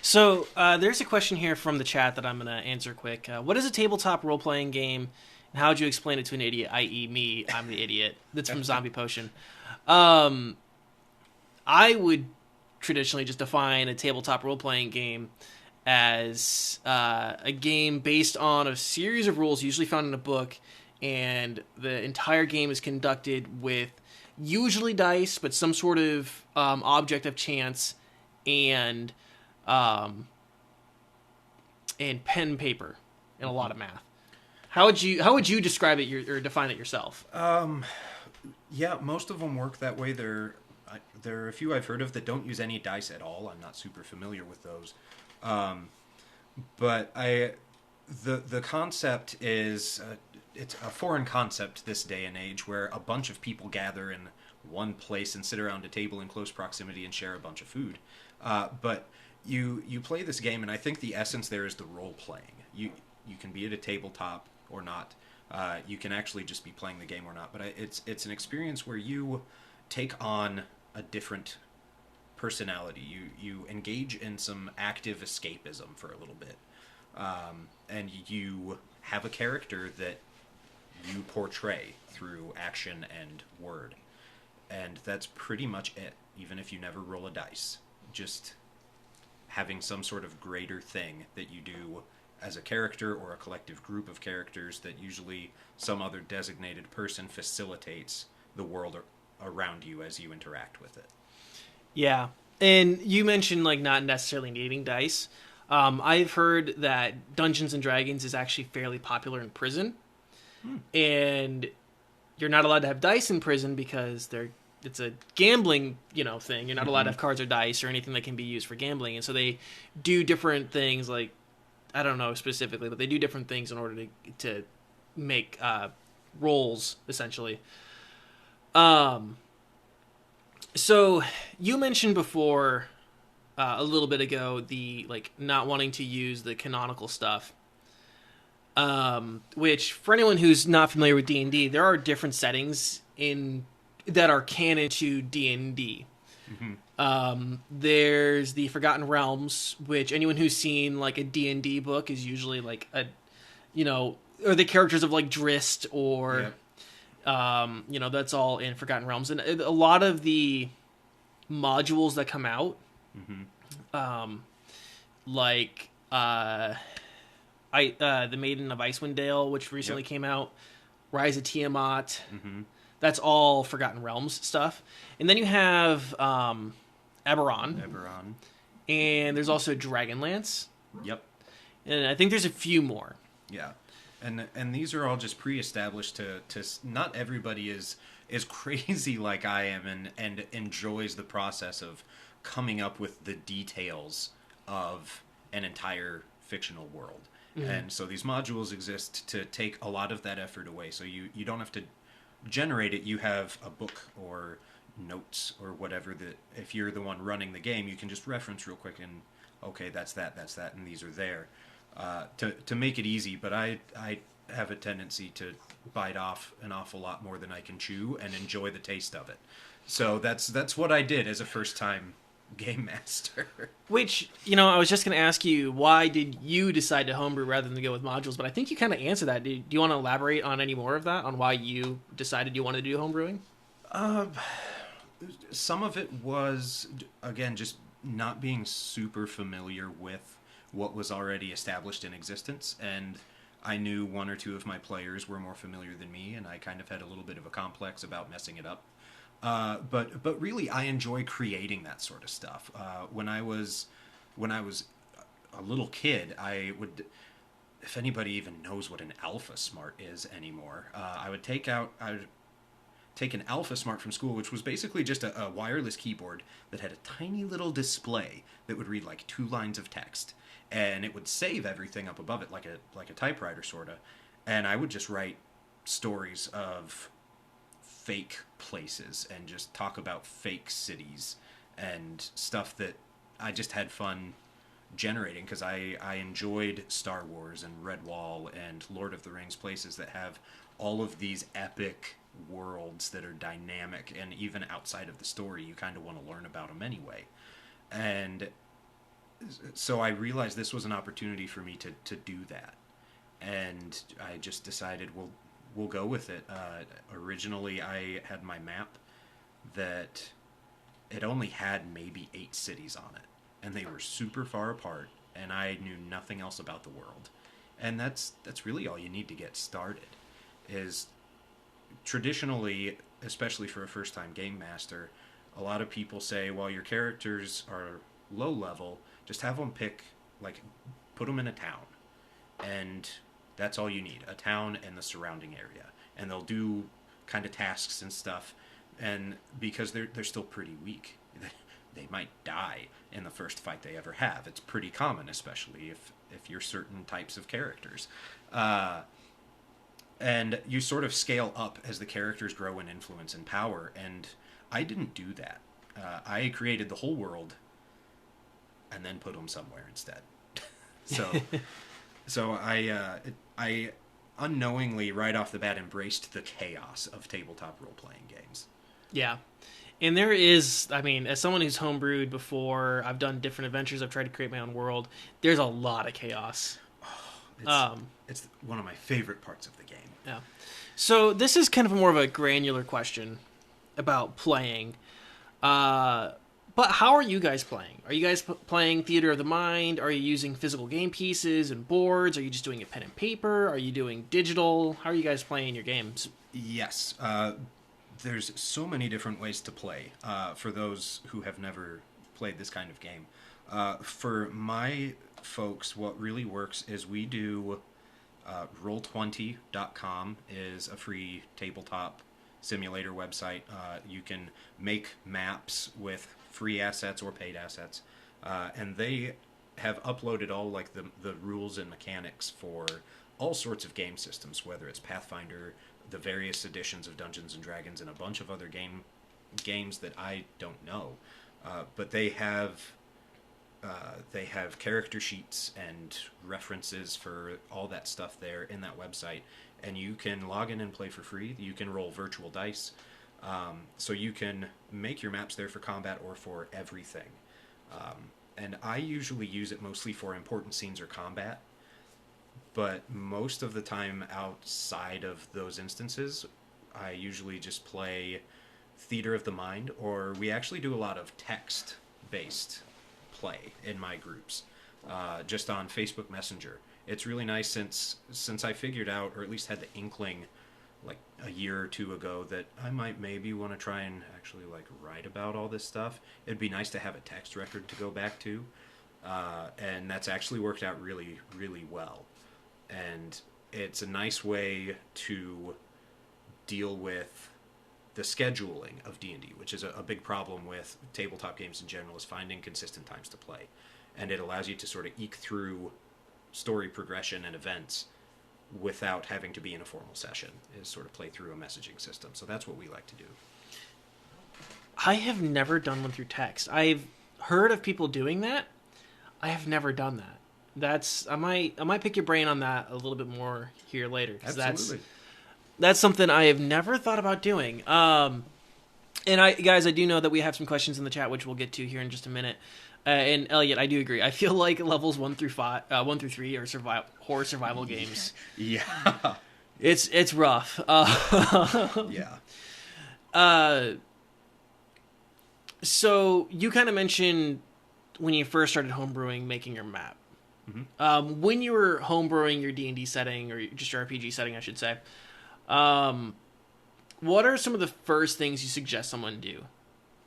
So there's a question here from the chat that I'm going to answer quick. What is a tabletop role-playing game, and how would you explain it to an idiot, i.e. me? I'm the idiot. That's from Zombie Potion. I would traditionally just define a tabletop role-playing game as a game based on a series of rules usually found in a book, and the entire game is conducted with usually dice, but some sort of object of chance, and pen and paper, and a lot of math. How would you describe it or define it yourself? Yeah, most of them work that way. There are a few I've heard of that don't use any dice at all. I'm not super familiar with those. But the concept is it's a foreign concept this day and age, where a bunch of people gather in one place and sit around a table in close proximity and share a bunch of food. But you play this game, and I think the essence there is the role playing. You can be at a tabletop or not. You can actually just be playing the game or not. But it's an experience where you take on a different personality. You engage in some active escapism for a little bit, and you have a character that you portray through action and word, and that's pretty much it. Even if you never roll a dice, just having some sort of greater thing that you do as a character or a collective group of characters that usually some other designated person facilitates the world around you as you interact with it. Yeah, and you mentioned like not necessarily needing dice. I've heard that Dungeons and Dragons is actually fairly popular in prison, and you're not allowed to have dice in prison because it's a gambling thing. You're not allowed to have cards or dice or anything that can be used for gambling, and so they do different things. Like, I don't know specifically, but they do different things in order to make rolls essentially. So you mentioned before a little bit ago the not wanting to use the canonical stuff, which for anyone who's not familiar with D&D, there are different settings that are canon to D&D. There's the Forgotten Realms, which anyone who's seen like a D&D book is usually like or the characters of like Drist or. Yep. That's all in Forgotten Realms, and a lot of the modules that come out, the Maiden of Icewind Dale, which recently came out, Rise of Tiamat. That's all Forgotten Realms stuff. And then you have Eberron. And there's also Dragonlance. Yep. And I think there's a few more. Yeah. And these are all just pre-established to not everybody is crazy like I am and enjoys the process of coming up with the details of an entire fictional world. And so these modules exist to take a lot of that effort away. So you don't have to generate it. You have a book or notes or whatever that if you're the one running the game, you can just reference real quick and, okay, that's that, and these are there. To make it easy, but I have a tendency to bite off an awful lot more than I can chew and enjoy the taste of it. So that's what I did as a first-time game master. Which, I was just going to ask you, why did you decide to homebrew rather than go with modules? But I think you kind of answered that. Do you want to elaborate on any more of that, on why you decided you wanted to do homebrewing? Some of it was, again, just not being super familiar with what was already established in existence, and I knew one or two of my players were more familiar than me, and I kind of had a little bit of a complex about messing it up. But really, I enjoy creating that sort of stuff. When I was a little kid, I would, if anybody even knows what an Alpha Smart is anymore, I would take an Alpha Smart from school, which was basically just a wireless keyboard that had a tiny little display that would read like 2 lines of text, and it would save everything up above it like a typewriter sorta. And I would just write stories of fake places and just talk about fake cities and stuff that I just had fun generating, because I enjoyed Star Wars and Redwall and Lord of the Rings, places that have all of these epic worlds that are dynamic, and even outside of the story you kind of want to learn about them anyway. And so I realized this was an opportunity for me to do that, and I just decided we'll go with it. Originally I had my map that it only had maybe 8 cities on it, and they were super far apart, and I knew nothing else about the world. And that's really all you need to get started. Is traditionally, especially for a first-time game master, a lot of people say, well, your characters are low level, just have them put them in a town, and that's all you need, a town and the surrounding area, and they'll do kind of tasks and stuff, and because they're still pretty weak, they might die in the first fight they ever have. It's pretty common, especially if you're certain types of characters. And you sort of scale up as the characters grow in influence and power, and I didn't do that. I created the whole world and then put them somewhere instead. So I unknowingly, right off the bat, embraced the chaos of tabletop role-playing games. Yeah. And there is, as someone who's homebrewed before, I've done different adventures, I've tried to create my own world, there's a lot of chaos. It's one of my favorite parts of the game. Yeah. So this is kind of more of a granular question about playing. But how are you guys playing? Are you guys playing theater of the mind? Are you using physical game pieces and boards? Are you just doing it pen and paper? Are you doing digital? How are you guys playing your games? Yes. There's so many different ways to play for those who have never played this kind of game. For my folks, what really works is we do Roll20.com is a free tabletop simulator website. You can make maps with free assets or paid assets, and they have uploaded all the rules and mechanics for all sorts of game systems, whether it's Pathfinder, the various editions of Dungeons and Dragons, and a bunch of other games that I don't know. But they have character sheets and references for all that stuff there in that website, and you can log in and play for free. You can roll virtual dice, so you can make your maps there for combat or for everything. And I usually use it mostly for important scenes or combat, but most of the time outside of those instances, I usually just play theater of the mind, or we actually do a lot of text-based play in my groups, just on Facebook Messenger. It's really nice since I figured out, or at least had the inkling like a year or two ago that I might maybe want to try and actually like write about all this stuff. It'd be nice to have a text record to go back to, and that's actually worked out really, really well. And it's a nice way to deal with the scheduling of D&D, which is a big problem with tabletop games in general, is finding consistent times to play. And it allows you to sort of eke through story progression and events without having to be in a formal session, is sort of play through a messaging system. So that's what we like to do. I have never done one through text. I've heard of people doing that. I have never done that. I might pick your brain on that a little bit more here later, because that's something I have never thought about doing. And I do know that we have some questions in the chat, which we'll get to here in just a minute. And Elliot, I do agree. I feel like levels 1 through 3 are horror survival games. Yeah, it's rough. Yeah. So you kind of mentioned when you first started homebrewing, making your map. Mm-hmm. When you were homebrewing your D&D setting, or just your RPG setting, I should say, what are some of the first things you suggest someone do?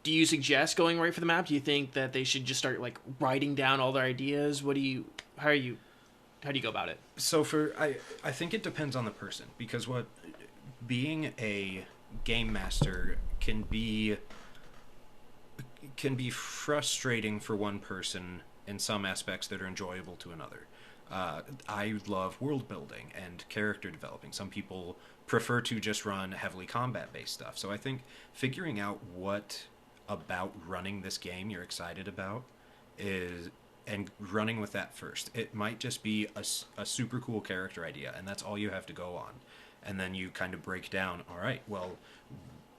Do you suggest going right for the map? Do you think that they should just start like writing down all their ideas? How do you go about it? So I think it depends on the person, because being a game master can be frustrating for one person in some aspects that are enjoyable to another. I love world building and character developing. Some people prefer to just run heavily combat-based stuff. So I think figuring out what about running this game you're excited about and running with that first. It might just be a super cool character idea, and that's all you have to go on. And then you kind of break down, all right, well,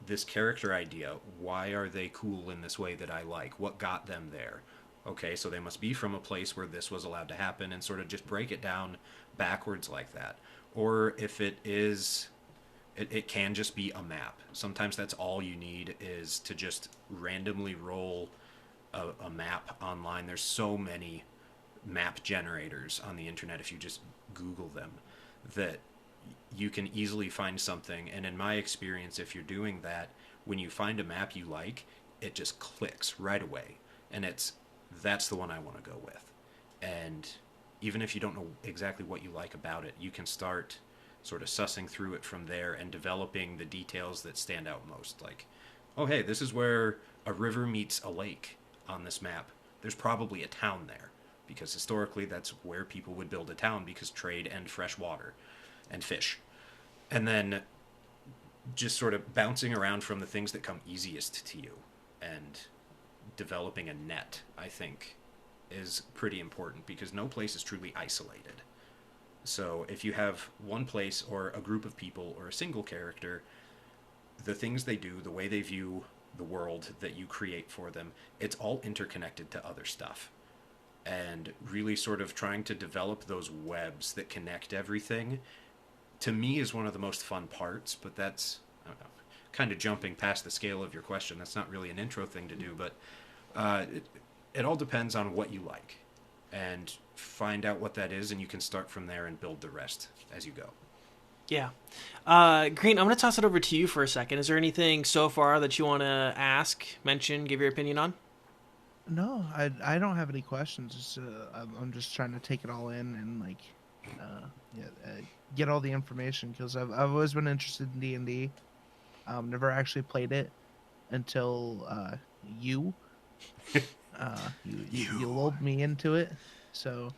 this character idea, why are they cool in this way that I like? What got them there? Okay, so they must be from a place where this was allowed to happen, and sort of just break it down backwards like that. Or if it is, it can just be a map. Sometimes that's all you need, is to just randomly roll a map online. There's so many map generators on the internet, if you just Google them, that you can easily find something. And in my experience, if you're doing that, when you find a map you like, it just clicks right away. And that's the one I want to go with. And even if you don't know exactly what you like about it, you can start sort of sussing through it from there and developing the details that stand out most. Like, oh, hey, this is where a river meets a lake on this map. There's probably a town there, because historically that's where people would build a town, because trade and fresh water and fish. And then just sort of bouncing around from the things that come easiest to you and developing a net, I think, is pretty important, because no place is truly isolated. So if you have one place or a group of people or a single character, the things they do, the way they view the world that you create for them, it's all interconnected to other stuff. And really sort of trying to develop those webs that connect everything, to me, is one of the most fun parts. But that's, I don't know, kind of jumping past the scale of your question. That's not really an intro thing to do, but it all depends on what you like, and find out what that is, and you can start from there and build the rest as you go. Yeah. Green, I'm going to toss it over to you for a second. Is there anything so far that you want to ask, mention, give your opinion on? No, I don't have any questions. It's, I'm just trying to take it all in and get all the information, because I've always been interested in D&D. Never actually played it until you lulled me into it. So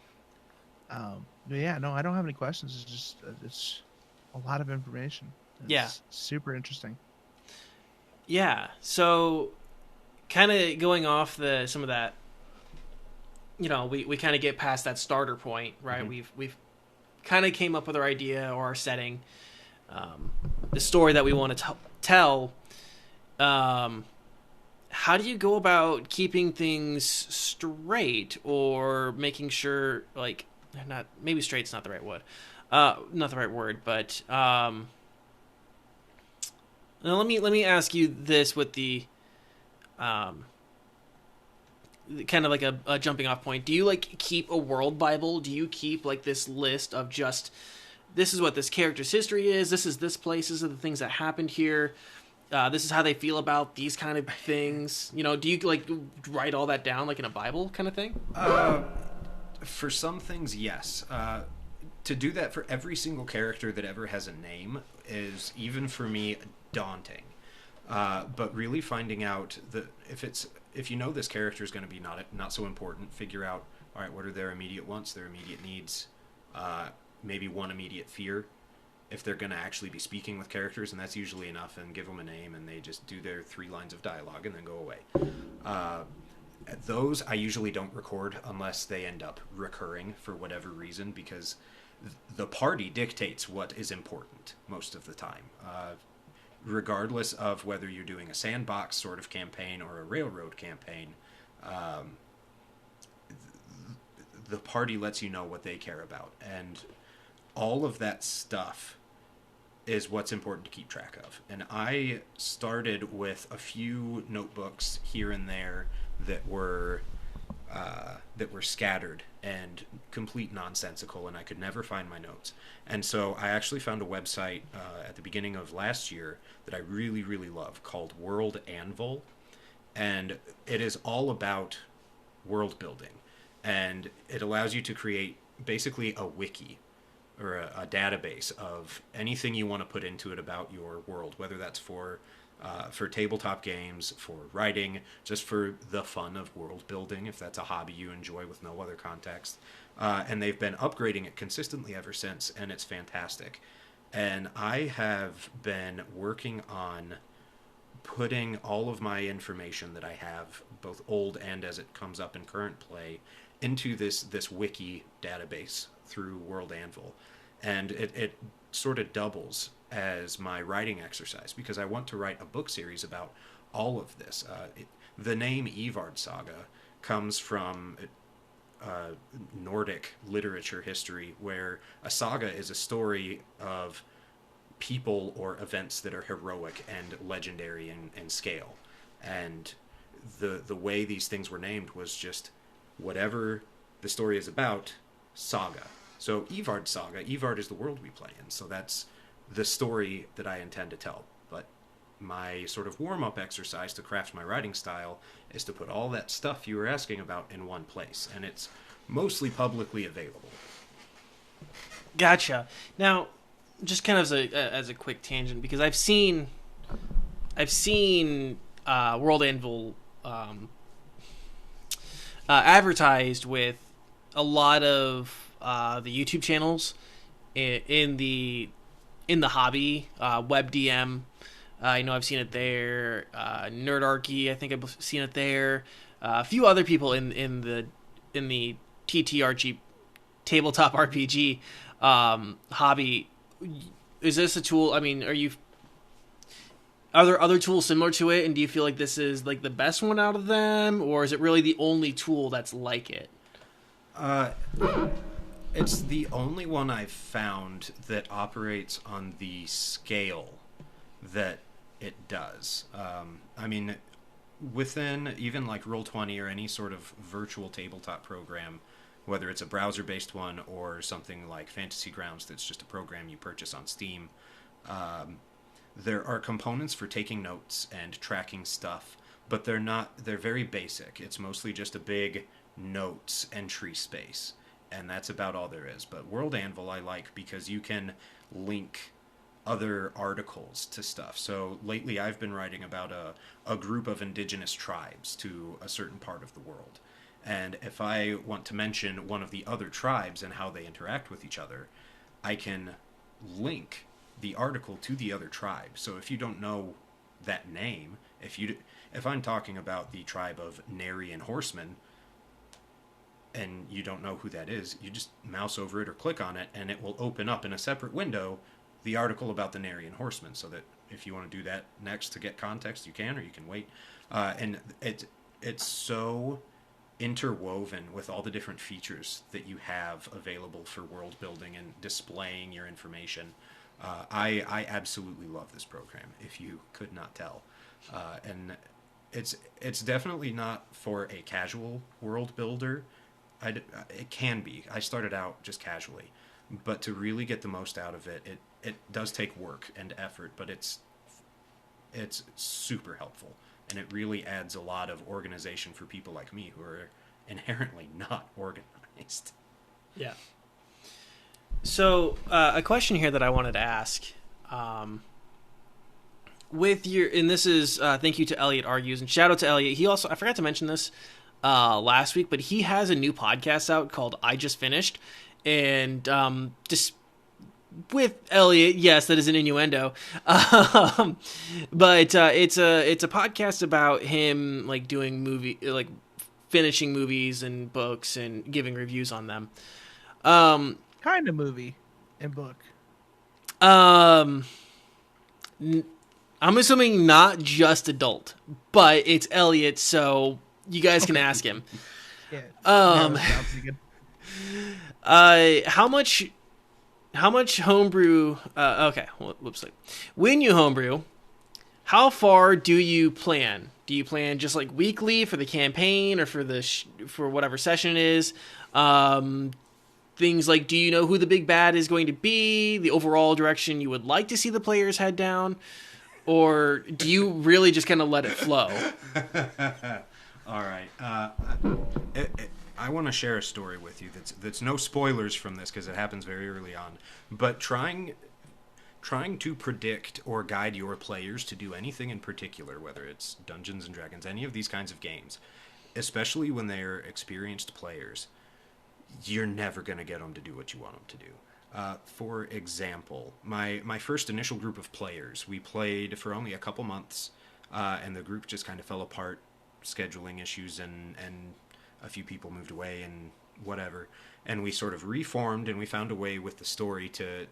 yeah, no, I don't have any questions. It's just it's a lot of information. It's super interesting. Yeah. So kind of going off some of that, we kind of get past that starter point, right? Mm-hmm. We've kind of came up with our idea or our setting, the story that we want to tell. How do you go about keeping things straight, or making sure, like, maybe straight's not the right word, but let me ask you this with the kind of like a jumping off point. Do you like keep a world Bible? Do you keep like this list of just this is what this character's history is. This is this place. These are the things that happened here. This is how they feel about these kind of things. You know, do you like write all that down like in a Bible kind of thing? For some things, yes. To do that for every single character that ever has a name is, even for me, daunting. But really finding out that if you know this character is going to be not so important, figure out, all right, what are their immediate wants, their immediate needs, maybe one immediate fear, if they're going to actually be speaking with characters, and that's usually enough, and give them a name, and they just do their 3 lines of dialogue and then go away. Those I usually don't record unless they end up recurring for whatever reason, because the party dictates what is important most of the time. Regardless of whether you're doing a sandbox sort of campaign or a railroad campaign, the party lets you know what they care about. And all of that stuff is what's important to keep track of. And I started with a few notebooks here and there that were scattered and complete nonsensical, and I could never find my notes. And so I actually found a website at the beginning of last year that I really, really love called World Anvil, and it is all about world building, and it allows you to create basically a wiki or a database of anything you want to put into it about your world, whether that's for tabletop games, for writing, just for the fun of world building, if that's a hobby you enjoy with no other context. And they've been upgrading it consistently ever since, and it's fantastic. And I have been working on putting all of my information that I have, both old and as it comes up in current play, into this wiki database through World Anvil. And it sort of doubles as my writing exercise, because I want to write a book series about all of this. The name Yvardsaga comes from Nordic literature history, where a saga is a story of people or events that are heroic and legendary in scale. And the way these things were named was just whatever the story is about, saga. So Yvardsaga, Yvard is the world we play in, so that's the story that I intend to tell. But my sort of warm-up exercise to craft my writing style is to put all that stuff you were asking about in one place, and it's mostly publicly available. Gotcha. Now, just kind of as a quick tangent, because I've seen World Anvil advertised with a lot of the YouTube channels in the hobby, WebDM. I know I've seen it there. Nerdarchy, I think I've seen it there. A few other people in the TTRPG tabletop RPG hobby. Is this a tool? I mean, are there other tools similar to it, and do you feel like this is like the best one out of them, or is it really the only tool that's like it? It's the only one I've found that operates on the scale that it does. I mean, within even like Roll20 or any sort of virtual tabletop program, whether it's a browser-based one or something like Fantasy Grounds that's just a program you purchase on Steam, there are components for taking notes and tracking stuff, but they're very basic. It's mostly just a big notes entry space, and that's about all there is. But World Anvil I like because you can link other articles to stuff. So lately I've been writing about a group of indigenous tribes to a certain part of the world. And if I want to mention one of the other tribes and how they interact with each other, I can link the article to the other tribe. So if you don't know that name, if I'm talking about the tribe of Nary and Horsemen, and you don't know who that is, you just mouse over it or click on it, and it will open up in a separate window the article about the Nary and Horsemen, so that if you want to do that next to get context, you can, or you can wait. And it's so interwoven with all the different features that you have available for world building and displaying your information. I absolutely love this program, if you could not tell. And it's definitely not for a casual world builder. It can be. I started out just casually. but to really get the most out of it, it does take work and effort, but it's super helpful, and it really adds a lot of organization for people like me who are inherently not organized. Yeah. So, a question here that I wanted to ask, with your, and this is, thank you to Elliot Argues, and shout out to Elliot. He also, I forgot to mention this, last week, but he has a new podcast out called I Just Finished, and, just with Elliot, yes, that is an innuendo. But, it's a podcast about him, like, doing finishing movies and books and giving reviews on them. Kind of movie and book. I'm assuming not just adult, but it's Elliot, so you guys can ask him. Yeah. How much homebrew? Okay, whoops. When you homebrew, how far do you plan? Do you plan just like weekly for the campaign or for for whatever session it is? Things like, do you know who the big bad is going to be? The overall direction you would like to see the players head down? Or do you really just kind of let it flow? All right. I want to share a story with you that's no spoilers from this because it happens very early on. But trying to predict or guide your players to do anything in particular, whether it's Dungeons and Dragons, any of these kinds of games, especially when they're experienced players, you're never going to get them to do what you want them to do. For example, my first initial group of players, we played for only a couple months, and the group just kind of fell apart, scheduling issues, and a few people moved away and whatever. And we sort of reformed, and we found a way with the story to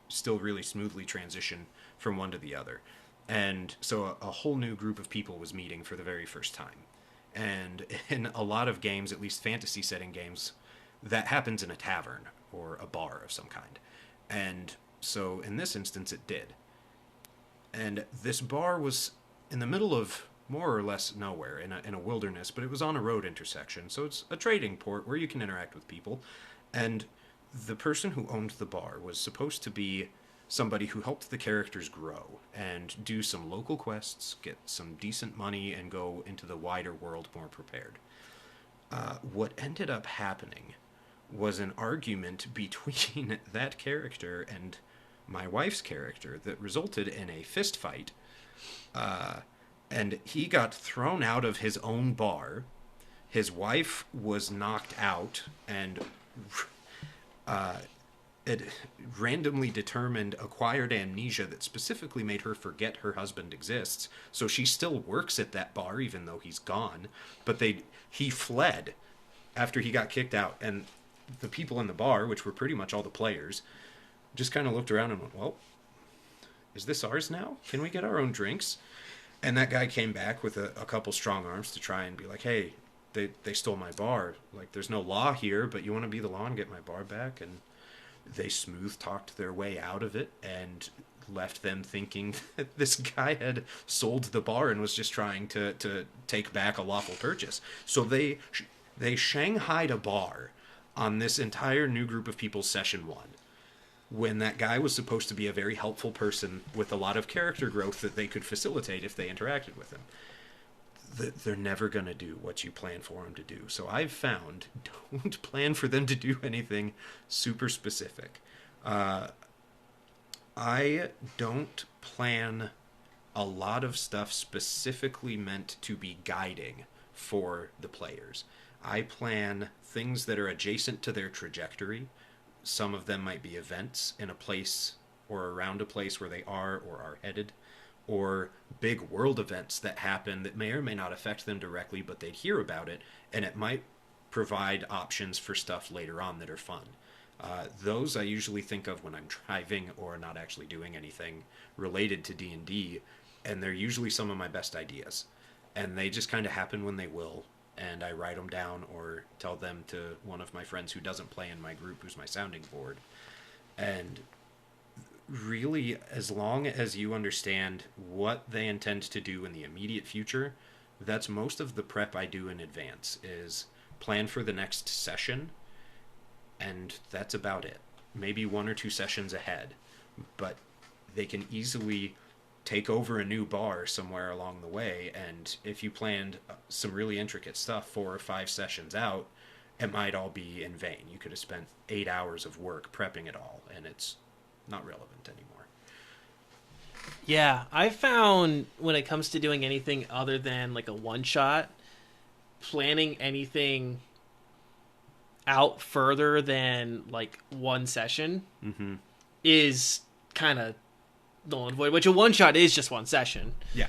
still really smoothly transition from one to the other. And so a whole new group of people was meeting for the very first time. And in a lot of games, at least fantasy setting games, that happens in a tavern or a bar of some kind. And so in this instance, it did. And this bar was in the middle of more or less nowhere, in a wilderness, but it was on a road intersection. So it's a trading port where you can interact with people. And the person who owned the bar was supposed to be somebody who helped the characters grow and do some local quests, get some decent money, and go into the wider world more prepared. What ended up happening was an argument between that character and my wife's character that resulted in a fist fight. And he got thrown out of his own bar. His wife was knocked out, and it randomly determined acquired amnesia that specifically made her forget her husband exists. So she still works at that bar even though he's gone. But he fled after he got kicked out, and the people in the bar, which were pretty much all the players, just kind of looked around and went, well, is this ours now? Can we get our own drinks? And that guy came back with a couple strong arms to try and be like, hey, they stole my bar. Like, there's no law here, but you want to be the law and get my bar back? And they smooth talked their way out of it and left them thinking that this guy had sold the bar and was just trying to take back a lawful purchase. So they shanghaied a bar on this entire new group of people session one, when that guy was supposed to be a very helpful person with a lot of character growth that they could facilitate if they interacted with him. They're never going to do what you plan for them to do. So I've found, don't plan for them to do anything super specific. I don't plan a lot of stuff specifically meant to be guiding for the players. I plan things that are adjacent to their trajectory. Some of them might be events in a place or around a place where they are or are headed, or big world events that happen that may or may not affect them directly, but they'd hear about it, and it might provide options for stuff later on that are fun. Those I usually think of when I'm driving or not actually doing anything related to D&D, and they're usually some of my best ideas. And they just kind of happen when they will, and I write them down or tell them to one of my friends who doesn't play in my group, who's my sounding board. And really, as long as you understand what they intend to do in the immediate future, that's most of the prep I do in advance, is plan for the next session, and that's about it. maybe 1 or 2 sessions ahead, but they can easily take over a new bar somewhere along the way, and if you planned some really intricate stuff 4 or 5 sessions out, it might all be in vain. You could have spent 8 hours of work prepping it all, and it's not relevant anymore. Yeah, I found when it comes to doing anything other than like a one-shot, planning anything out further than like one session is kind of null and void, which a one-shot is just one session. Yeah.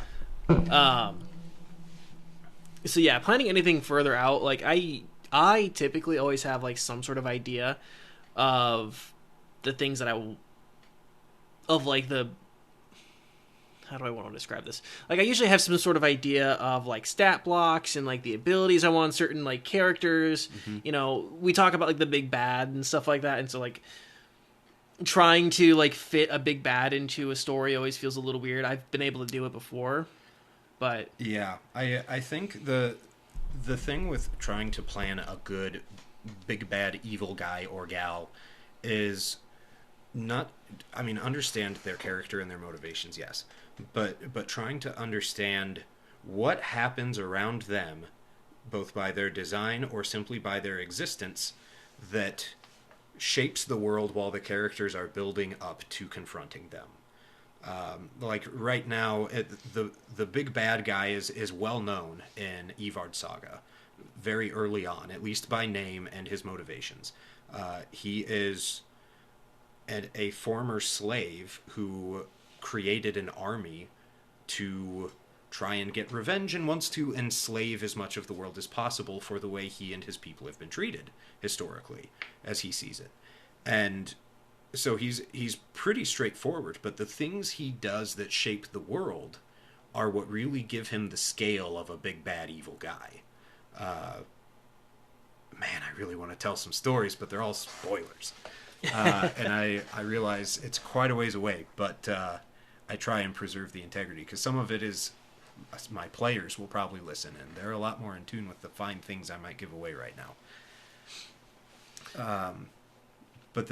So yeah, planning anything further out, like I typically always have like some sort of idea of the things that of like the, how do I want to describe this? Like, I usually have some sort of idea of like stat blocks and like the abilities I want certain like characters. You know, we talk about like the big bad and stuff like that, and so like trying to like fit a big bad into a story always feels a little weird. I've been able to do it before, but yeah, I think the thing with trying to plan a good big bad evil guy or gal is not, I mean, understand their character and their motivations, yes, but trying to understand what happens around them, both by their design or simply by their existence, that shapes the world while the characters are building up to confronting them. Like right now, the big bad guy is well known in Yvardsaga, very early on, at least by name and his motivations. He is a former slave who created an army to try and get revenge and wants to enslave as much of the world as possible for the way he and his people have been treated historically, as he sees it. And so he's pretty straightforward, but the things he does that shape the world are what really give him the scale of a big bad evil guy. Man, I really want to tell some stories, but they're all spoilers. And I realize it's quite a ways away, but I try and preserve the integrity, because some of it is my players will probably listen, and they're a lot more in tune with the fine things I might give away right now. But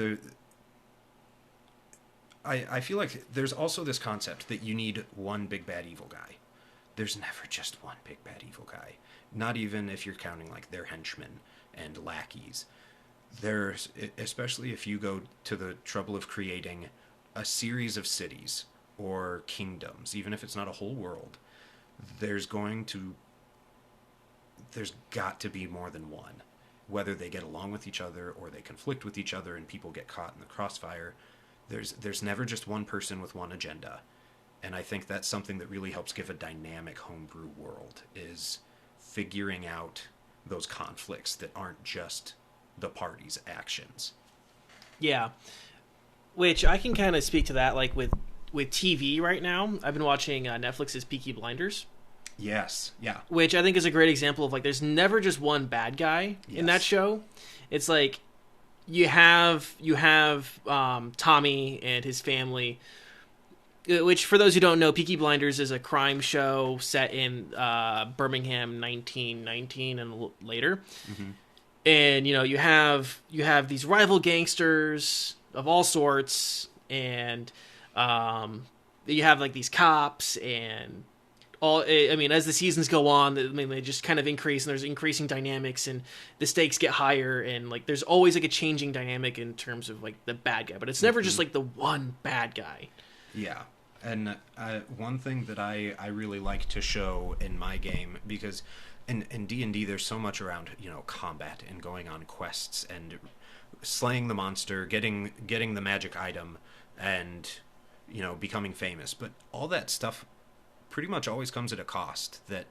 I feel like there's also this concept that you need one big bad evil guy. There's never just one big bad evil guy. Not even if you're counting like their henchmen and lackeys. There's, especially if you go to the trouble of creating a series of cities or kingdoms, even if it's not a whole world, there's got to be more than one. Whether they get along with each other or they conflict with each other and people get caught in the crossfire, there's never just one person with one agenda. And I think that's something that really helps give a dynamic homebrew world, is figuring out those conflicts that aren't just the party's actions. yeah, which I can kind of speak to that, like with TV right now. I've been watching Netflix's Peaky Blinders. Yes, yeah. Which I think is a great example of, like, there's never just one bad guy in that show. It's like you have Tommy and his family, which, for those who don't know, Peaky Blinders is a crime show set in Birmingham 1919 and later. And you have these rival gangsters of all sorts, and you have like these cops and all. I mean, as the seasons go on, I mean, they just kind of increase, and there's increasing dynamics, and the stakes get higher, and like there's always like a changing dynamic in terms of like the bad guy, but it's never just like the one bad guy. Yeah. And one thing that I really like to show in my game, because in D&D there's so much around, combat and going on quests and slaying the monster, getting the magic item, and becoming famous, but all that stuff pretty much always comes at a cost that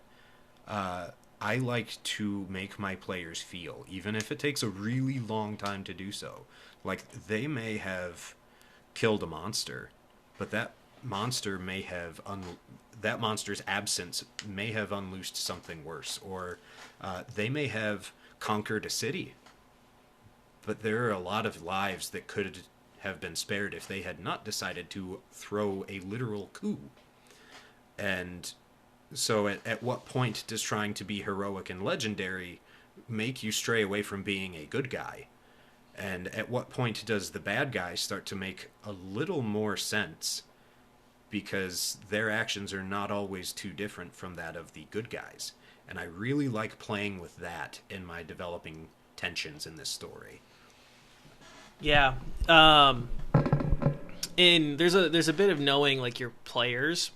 I like to make my players feel, even if it takes a really long time to do so. Like, they may have killed a monster, but that monster may have that monster's absence may have unloosed something worse, or they may have conquered a city, but there are a lot of lives that could have been spared if they had not decided to throw a literal coup. And so at what point does trying to be heroic and legendary make you stray away from being a good guy? And at what point does the bad guy start to make a little more sense, because their actions are not always too different from that of the good guys. And I really like playing with that in my developing tensions in this story. Yeah. And there's a bit of knowing like your players.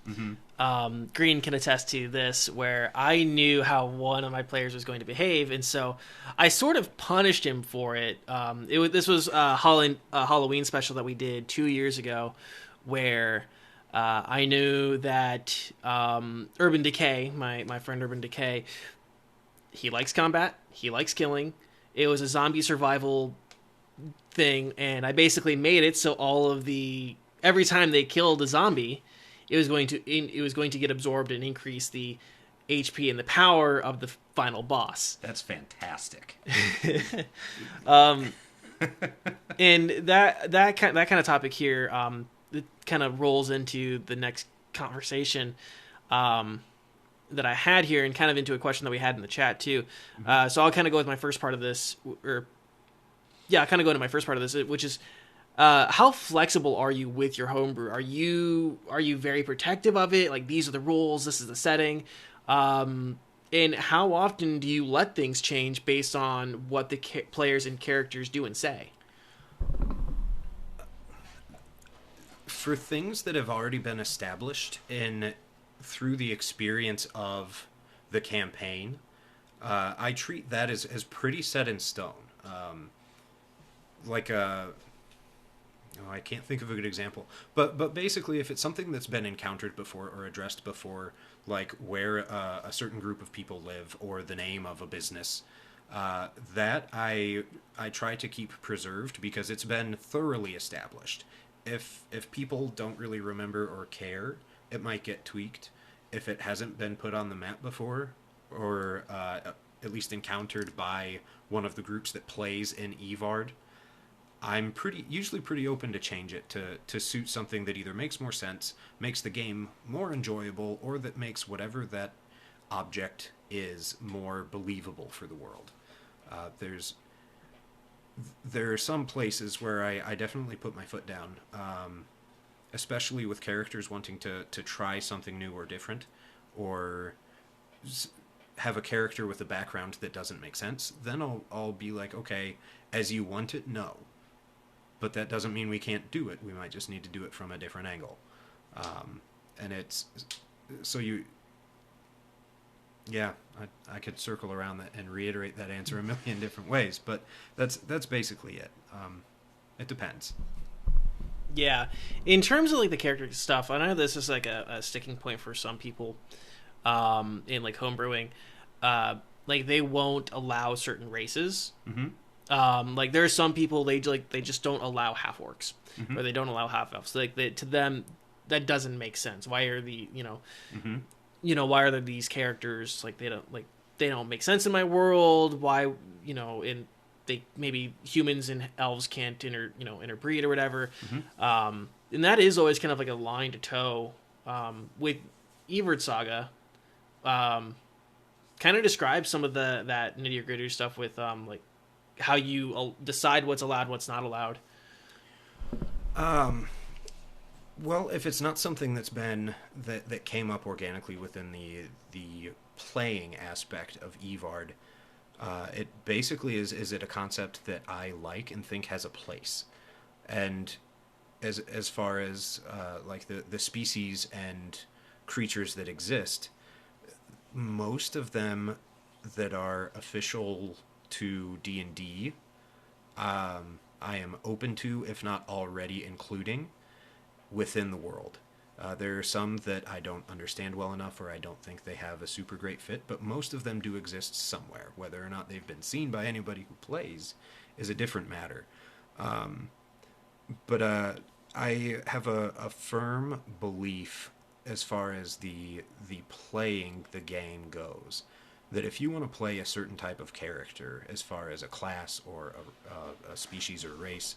Green can attest to this, where I knew how one of my players was going to behave, and so I sort of punished him for it. This was a Halloween special that we did 2 years ago, where I knew that Urban Decay, my friend Urban Decay, he likes combat, he likes killing. It was a zombie survival thing, and I basically made it so every time they killed a zombie, it was going to get absorbed and increase the HP and the power of the final boss. That's fantastic. And that kind of topic here, it kind of rolls into the next conversation that I had here, and kind of into a question that we had in the chat too. So I'll kind of go with my first part of this, I'll kind of go into my first part of this, which is how flexible are you with your homebrew? Are you very protective of it? Like, these are the rules, this is the setting, and how often do you let things change based on what the players and characters do and say? For things that have already been established through the experience of the campaign, I treat that as pretty set in stone. I can't think of a good example, but basically, if it's something that's been encountered before or addressed before, like where a certain group of people live or the name of a business, that I try to keep preserved because it's been thoroughly established. If people don't really remember or care, it might get tweaked. If it hasn't been put on the map before, or at least encountered by one of the groups that plays in Yvard, I'm usually pretty open to change it to suit something that either makes more sense, makes the game more enjoyable, or that makes whatever that object is more believable for the world. There are some places where I definitely put my foot down, especially with characters wanting to try something new or different, or have a character with a background that doesn't make sense. Then I'll be like, okay, as you want it, no. But that doesn't mean we can't do it. We might just need to do it from a different angle. And it's... So you... Yeah, I could circle around that and reiterate that answer a million different ways, but that's basically it. It depends. Yeah. In terms of like the character stuff, I know this is like a sticking point for some people in like homebrewing. Like, they won't allow certain races. Like, there are some people they just don't allow half orcs, or they don't allow half elves. Like, to them, that doesn't make sense. Why are why are there these characters? Like, they don't make sense in my world. Why, maybe humans and elves can't interbreed or whatever. And that is always kind of like a line to toe with Yvardsaga. Kind of describe some of that nitty gritty stuff with like how you decide what's allowed, what's not allowed. Well, if it's not something that came up organically within the playing aspect of Yvard, it basically is it a concept that I like and think has a place. And as far as like the species and creatures that exist, most of them that are official to D&D, I am open to, if not already including within the world. There are some that I don't understand well enough, or I don't think they have a super great fit, but most of them do exist somewhere. Whether or not they've been seen by anybody who plays is a different matter. But I have a firm belief as far as the playing the game goes, that if you want to play a certain type of character, as far as a class or a species or race,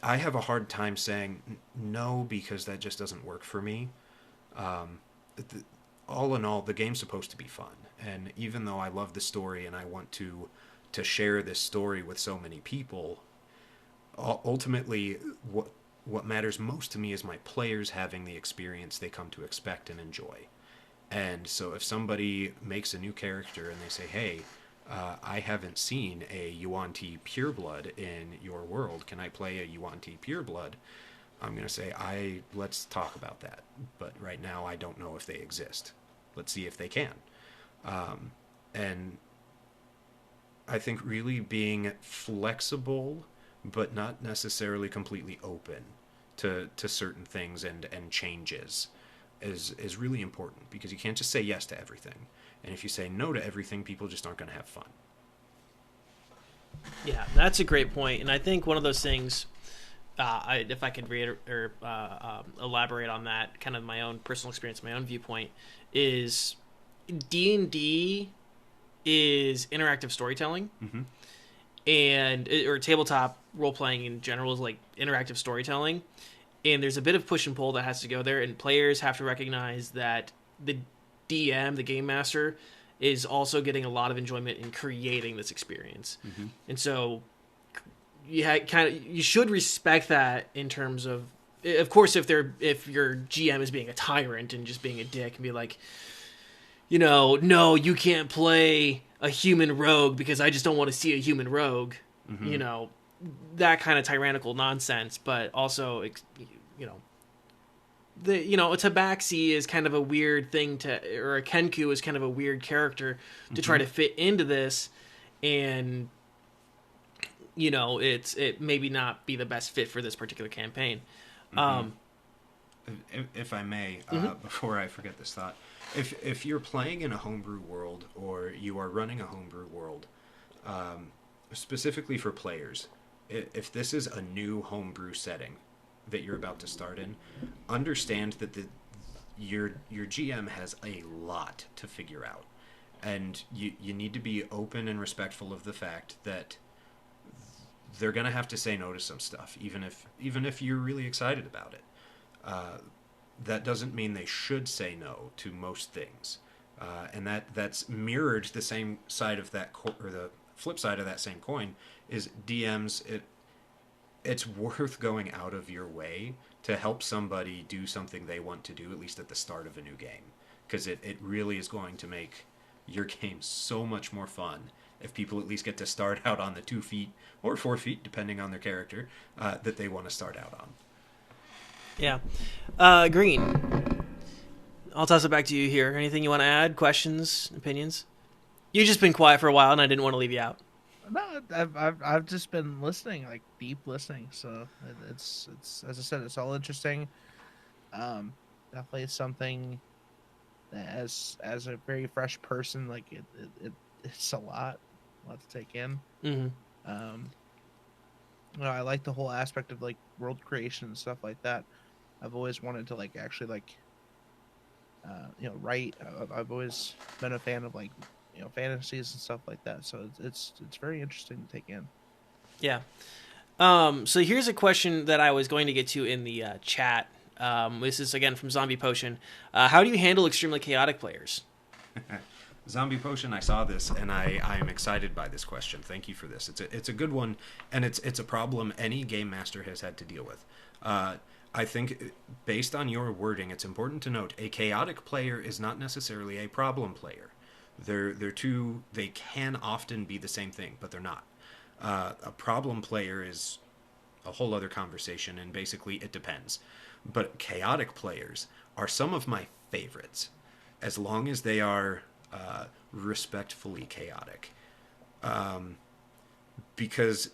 I have a hard time saying no, because that just doesn't work for me. All in all, the game's supposed to be fun, and even though I love the story and I want to to share this story with so many people. Ultimately, what matters most to me is my players having the experience they come to expect and enjoy. And so if somebody makes a new character and they say, hey, I haven't seen a Yuan-Ti pureblood in your world, can I play a Yuan-Ti pureblood? I'm going to say, let's talk about that. But right now, I don't know if they exist. Let's see if they can. And I think really being flexible, but not necessarily completely open to certain things and changes is really important, because you can't just say yes to everything. And if you say no to everything, people just aren't going to have fun. Yeah, that's a great point. And I think one of those things, if I could elaborate on that, kind of my own personal experience, my own viewpoint, is D&D is interactive storytelling. Mm-hmm. Or tabletop role-playing in general is like interactive storytelling. And there's a bit of push and pull that has to go there, and players have to recognize that the DM, the game master, is also getting a lot of enjoyment in creating this experience. Mm-hmm. And so you should respect that in terms of course, if your GM is being a tyrant and just being a dick and be like, no, you can't play a human rogue because I just don't want to see a human rogue, Mm-hmm. That kind of tyrannical nonsense. But also, a tabaxi is kind of a weird thing or a kenku is kind of a weird character to try to fit into this, and it maybe not be the best fit for this particular campaign. Mm-hmm. If I may, before I forget this thought, if you're playing in a homebrew world, or you are running a homebrew world, specifically for players, if this is a new homebrew setting that you're about to start in, understand that your GM has a lot to figure out, and you need to be open and respectful of the fact that they're going to have to say no to some stuff, even if you're really excited about it. That doesn't mean they should say no to most things, and that's mirrored the same side of that or the flip side of that same coin is DMs. It's worth going out of your way to help somebody do something they want to do, at least at the start of a new game, because it really is going to make your game so much more fun if people at least get to start out on the 2 feet or 4 feet, depending on their character, that they want to start out on. Yeah. Green, I'll toss it back to you here. Anything you want to add? Questions? Opinions? You've just been quiet for a while, and I didn't want to leave you out. No, I've just been listening, like deep listening. So it's as I said, it's all interesting. Definitely something that as a very fresh person, like it's a lot to take in. Mm-hmm. I like the whole aspect of like world creation and stuff like that. I've always wanted to actually write. I've always been a fan of fantasies and stuff like that. So it's very interesting to take in. Yeah. So here's a question that I was going to get to in the chat. This is again from Zombie Potion. How do you handle extremely chaotic players? Zombie Potion, I saw this, and I am excited by this question. Thank you for this. It's a good one, and it's a problem any game master has had to deal with. I think, based on your wording, it's important to note a chaotic player is not necessarily a problem player. They can often be the same thing, but they're not. A problem player is a whole other conversation, and basically it depends. But chaotic players are some of my favorites, as long as they are respectfully chaotic. Because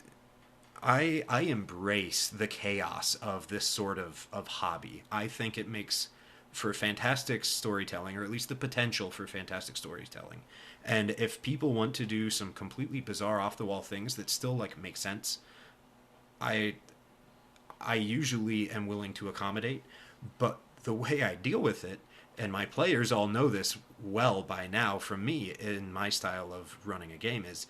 I embrace the chaos of this sort of hobby. I think it makes for fantastic storytelling, or at least the potential for fantastic storytelling. And if people want to do some completely bizarre, off-the-wall things that still make sense, I usually am willing to accommodate. But the way I deal with it, and my players all know this well by now from me in my style of running a game, is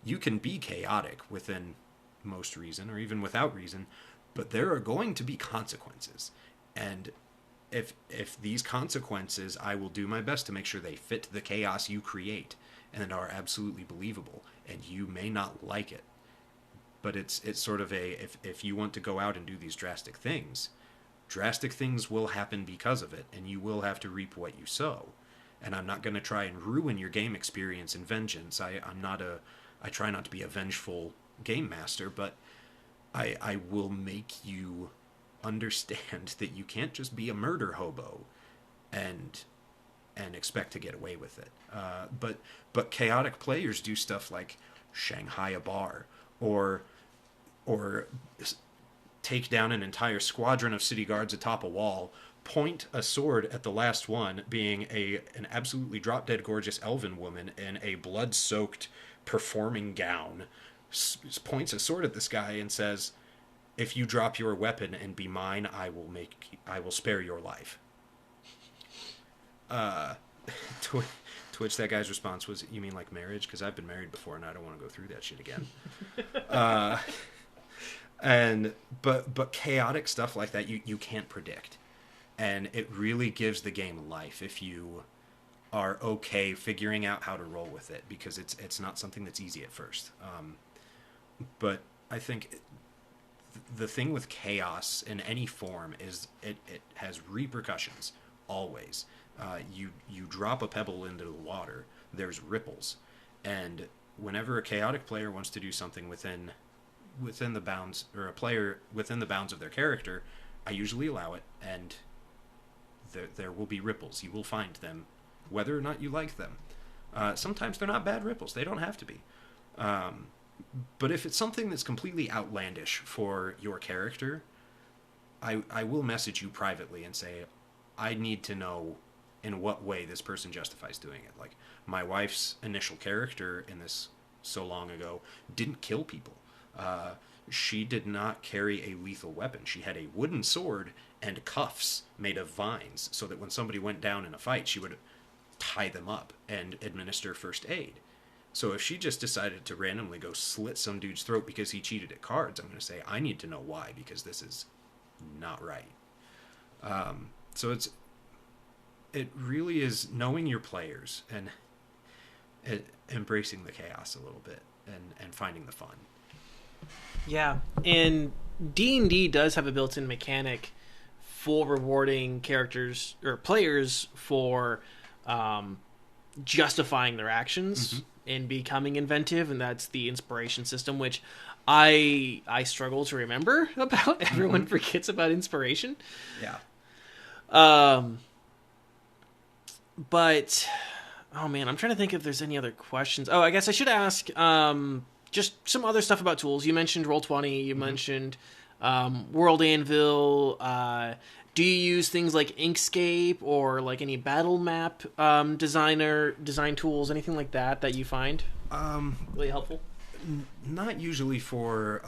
you can be chaotic within most reason, or even without reason, but there are going to be consequences. And if these consequences, I will do my best to make sure they fit the chaos you create. and are absolutely believable, and you may not like it, but it's sort of if you want to go out and do these drastic things will happen because of it, and you will have to reap what you sow. And I'm not going to try and ruin your game experience in vengeance. I try not to be a vengeful game master, but I will make you understand that you can't just be a murder hobo and expect to get away with it. But chaotic players do stuff like Shanghai a bar, or take down an entire squadron of city guards atop a wall, point a sword at the last one, being an absolutely drop-dead gorgeous elven woman in a blood-soaked performing gown, points a sword at this guy and says, "If you drop your weapon and be mine, I will spare your life." To which that guy's response was, "You mean like marriage? Because I've been married before and I don't want to go through that shit again." But chaotic stuff like that you can't predict, and it really gives the game life if you are okay figuring out how to roll with it, because it's not something that's easy at first. But I think the thing with chaos in any form is it has repercussions always. You drop a pebble into the water, there's ripples, and whenever a chaotic player wants to do something within the bounds, or a player within the bounds of their character, I usually allow it, and there will be ripples. You will find them, whether or not you like them. Sometimes they're not bad ripples. They don't have to be. But if it's something that's completely outlandish for your character, I will message you privately and say, I need to know in what way this person justifies doing it. Like, my wife's initial character in this so long ago didn't kill people. She did not carry a lethal weapon. She had a wooden sword and cuffs made of vines, so that when somebody went down in a fight, she would tie them up and administer first aid. So if she just decided to randomly go slit some dude's throat because he cheated at cards, I'm going to say, I need to know why, because this is not right. So it really is knowing your players and embracing the chaos a little bit and finding the fun. Yeah, and D&D does have a built-in mechanic for rewarding characters or players for justifying their actions and becoming inventive, and that's the inspiration system, which I struggle to remember about. Everyone forgets about inspiration. Yeah. But, oh man, I'm trying to think if there's any other questions. Oh, I guess I should ask just some other stuff about tools. You mentioned Roll20, you mentioned World Anvil. Do you use things like Inkscape or like any battle map design tools, anything like that you find really helpful? Not usually for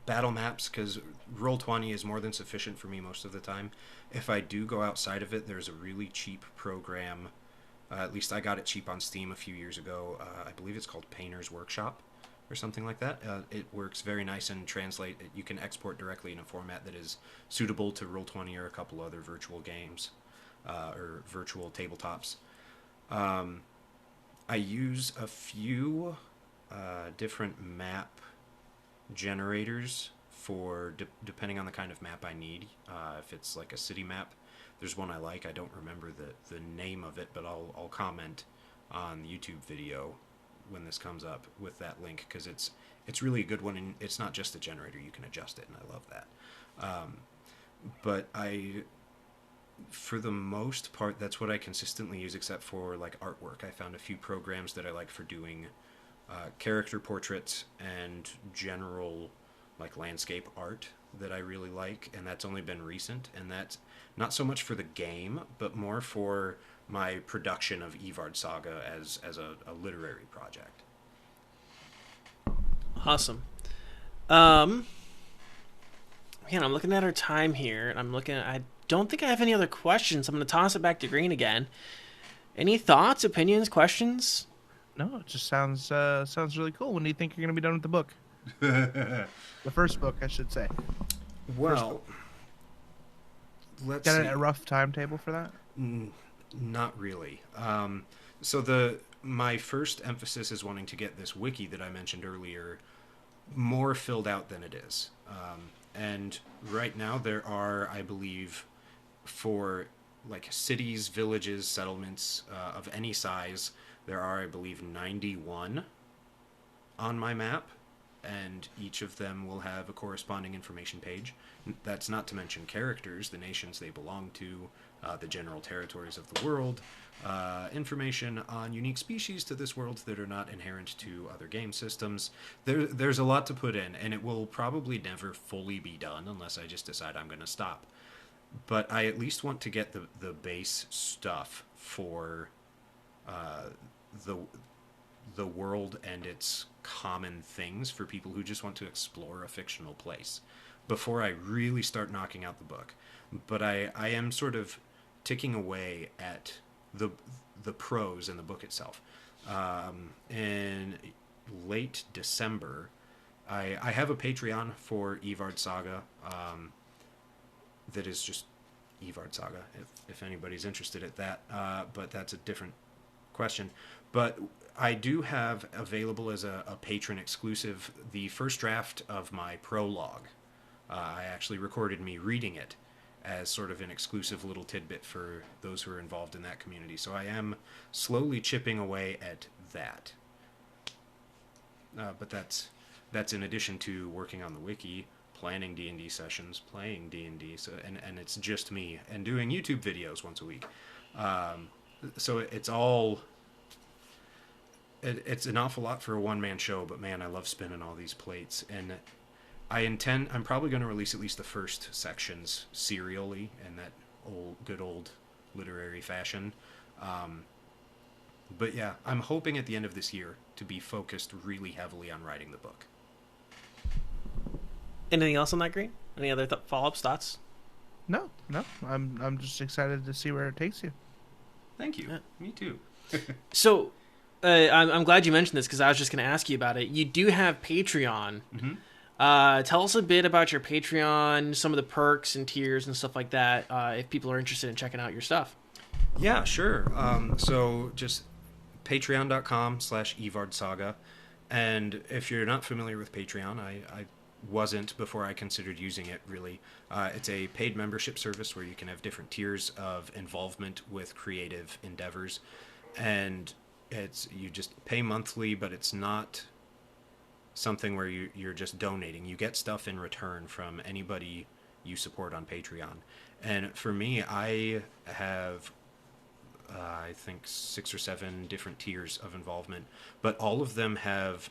battle maps, because Roll20 is more than sufficient for me most of the time. If I do go outside of it, there's a really cheap program. At least I got it cheap on Steam a few years ago. I believe it's called Painter's Workshop or something like that. It works very nice and you can export directly in a format that is suitable to Roll20 or a couple other virtual games or virtual tabletops. I use a few different map generators for depending on the kind of map I need. If it's like a city map, there's one I like. I don't remember the name of it, but I'll comment on the YouTube video when this comes up with that link, because it's really a good one, and it's not just a generator, you can adjust it, and I love that. But for the most part, that's what I consistently use, except for like artwork. I found a few programs that I like for doing character portraits and general like landscape art that I really like, and that's only been recent, and that's not so much for the game, but more for my production of Yvardsaga as a literary project. Awesome. Man, I'm looking at our time here, and I don't think I have any other questions. I'm going to toss it back to Green again. Any thoughts, opinions, questions? No, it just sounds really cool. When do you think you're going to be done with the book? The first book, I should say. Well, let's got see. a rough timetable for that? Not really. So my first emphasis is wanting to get this wiki that I mentioned earlier more filled out than it is. And right now there are, I believe, for like cities, villages, settlements of any size, there are, I believe, 91 on my map, and each of them will have a corresponding information page. That's not to mention characters, the nations they belong to, the general territories of the world, information on unique species to this world that are not inherent to other game systems. There's a lot to put in, and it will probably never fully be done unless I just decide I'm going to stop. But I at least want to get the base stuff for the world and its common things for people who just want to explore a fictional place before I really start knocking out the book. But I am sort of ticking away at the prose in the book itself. In late December, I have a Patreon for Yvardsaga that is just Yvardsaga, if anybody's interested at that. But that's a different question. But I do have available as a patron exclusive the first draft of my prologue. I actually recorded me reading it as sort of an exclusive little tidbit for those who are involved in that community. So I am slowly chipping away at that. But that's in addition to working on the wiki, planning D&D sessions, playing D&D, so, and it's just me, and doing YouTube videos once a week. So it's all... It's an awful lot for a one-man show, but man, I love spinning all these plates. And I'm probably going to release at least the first sections serially in that good old literary fashion. But yeah, I'm hoping at the end of this year to be focused really heavily on writing the book. Anything else on that, Green? Any other follow-ups, thoughts? No. I'm just excited to see where it takes you. Thank you. Yeah. Me too. So, I'm glad you mentioned this because I was just going to ask you about it. You do have Patreon. Mm-hmm. Tell us a bit about your Patreon, some of the perks and tiers and stuff like that, if people are interested in checking out your stuff. Yeah, sure. So just patreon.com/Yvardsaga. And if you're not familiar with Patreon, I wasn't before I considered using it, really. It's a paid membership service where you can have different tiers of involvement with creative endeavors. And you just pay monthly, but it's not something where you're just donating. You get stuff in return from anybody you support on Patreon. And for me, I have I think 6 or 7 different tiers of involvement, but all of them have,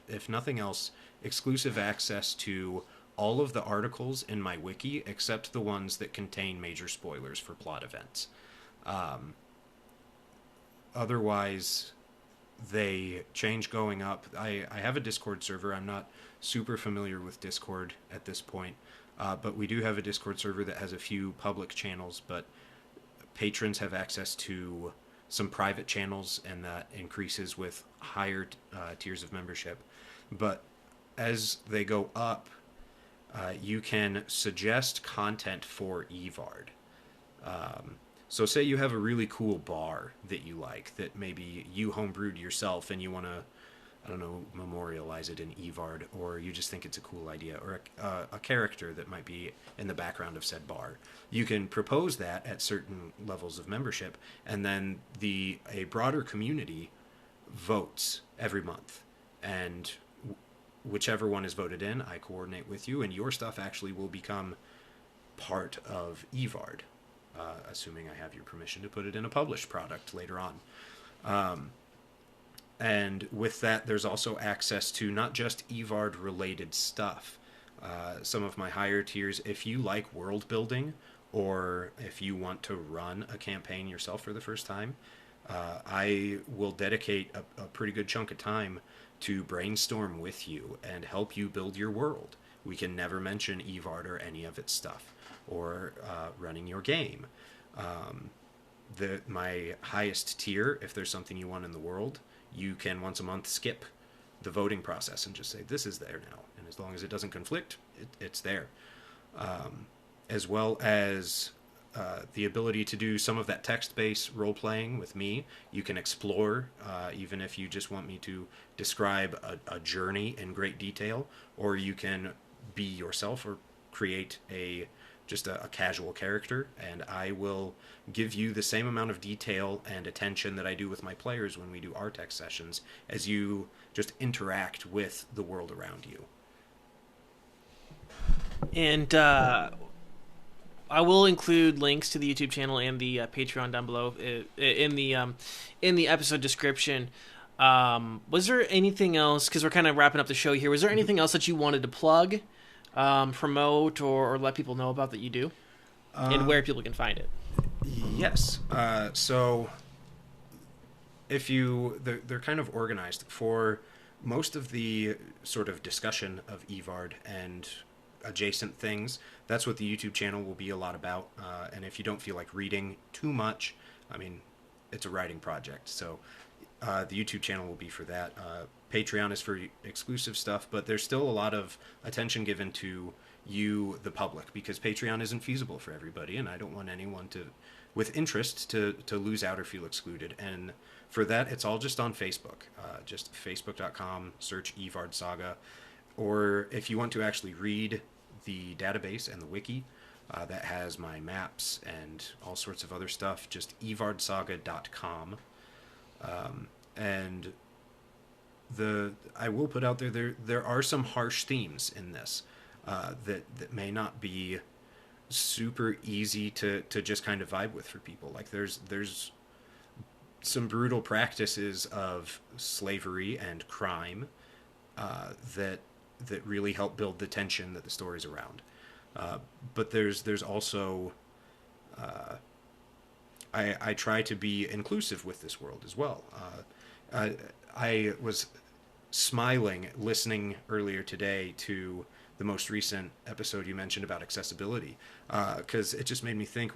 if nothing else, exclusive access to all of the articles in my wiki except the ones that contain major spoilers for plot events. Otherwise, they change going up. I have a Discord server. I'm not super familiar with Discord at this point, but we do have a Discord server that has a few public channels, but patrons have access to some private channels, and that increases with higher tiers of membership. But as they go up, you can suggest content for Yvard. So say you have a really cool bar that you like, that maybe you homebrewed yourself and you want to, I don't know, memorialize it in Yvard, or you just think it's a cool idea, or a character that might be in the background of said bar. You can propose that at certain levels of membership, and then a broader community votes every month. And whichever one is voted in, I coordinate with you, and your stuff actually will become part of Yvard. Assuming I have your permission to put it in a published product later on. And with that, there's also access to not just Yvard-related stuff. Some of my higher tiers, if you like world building, or if you want to run a campaign yourself for the first time, I will dedicate a pretty good chunk of time to brainstorm with you and help you build your world. We can never mention Yvard or any of its stuff, or running your game. My highest tier, if there's something you want in the world, you can once a month skip the voting process and just say, this is there now. And as long as it doesn't conflict, it's there. As well as the ability to do some of that text-based role-playing with me. You can explore, even if you just want me to describe a journey in great detail, or you can be yourself or create just a casual character, and I will give you the same amount of detail and attention that I do with my players when we do our text sessions, as you just interact with the world around you. And I will include links to the YouTube channel and the Patreon down below in the episode description. Was there anything else, because we're kind of wrapping up the show here, was there anything else that you wanted to plug, promote, or let people know about that you do, and where people can find it? Yes. So if they're kind of organized for most of the sort of discussion of Yvard and adjacent things. That's what the YouTube channel will be a lot about. And if you don't feel like reading too much, I mean, it's a writing project, so the YouTube channel will be for that. Patreon is for exclusive stuff, but there's still a lot of attention given to you, the public, because Patreon isn't feasible for everybody, and I don't want anyone with interest to lose out or feel excluded. And for that, it's all just on Facebook. Just facebook.com, search Yvardsaga. Or if you want to actually read the database and the wiki that has my maps and all sorts of other stuff, just Yvardsaga.com. And I will put out there are some harsh themes in this that may not be super easy to just kind of vibe with for people. Like there's some brutal practices of slavery and crime that really help build the tension that the story's around. But there's also I try to be inclusive with this world as well. I was smiling listening earlier today to the most recent episode you mentioned about accessibility, because it just made me think.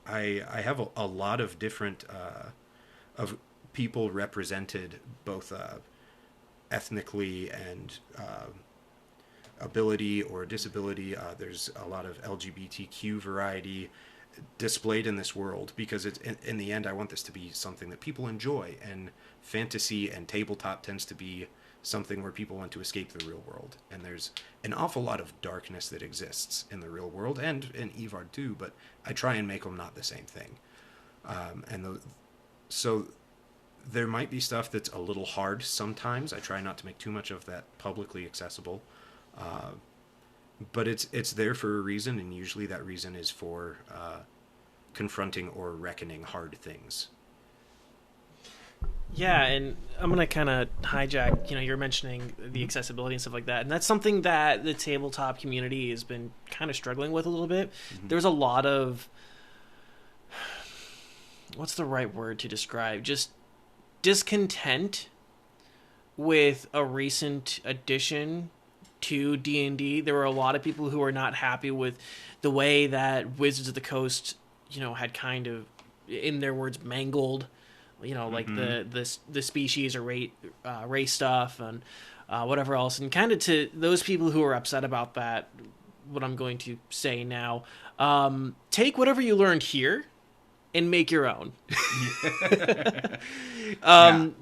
I have a lot of different of people represented, both ethnically and ability or disability. There's a lot of LGBTQ variety displayed in this world, because it's in the end I want this to be something that people enjoy, and fantasy and tabletop tends to be something where people want to escape the real world, and there's an awful lot of darkness that exists in the real world and in Yvard too, but I try and make them not the same thing. So there might be stuff that's a little hard sometimes. I try not to make too much of that publicly accessible, but it's there for a reason, and usually that reason is for confronting or reckoning hard things. Yeah, and I'm going to kind of hijack, you're mentioning the accessibility and stuff like that, and that's something that the tabletop community has been kind of struggling with a little bit. Mm-hmm. There's a lot of, what's the right word to describe, just discontent with a recent addition to D&D. There were a lot of people who were not happy with the way that Wizards of the Coast, had kind of, in their words, mangled, like the species or race stuff and whatever else. And kind of to those people who are upset about that, what I'm going to say now, take whatever you learned here and make your own.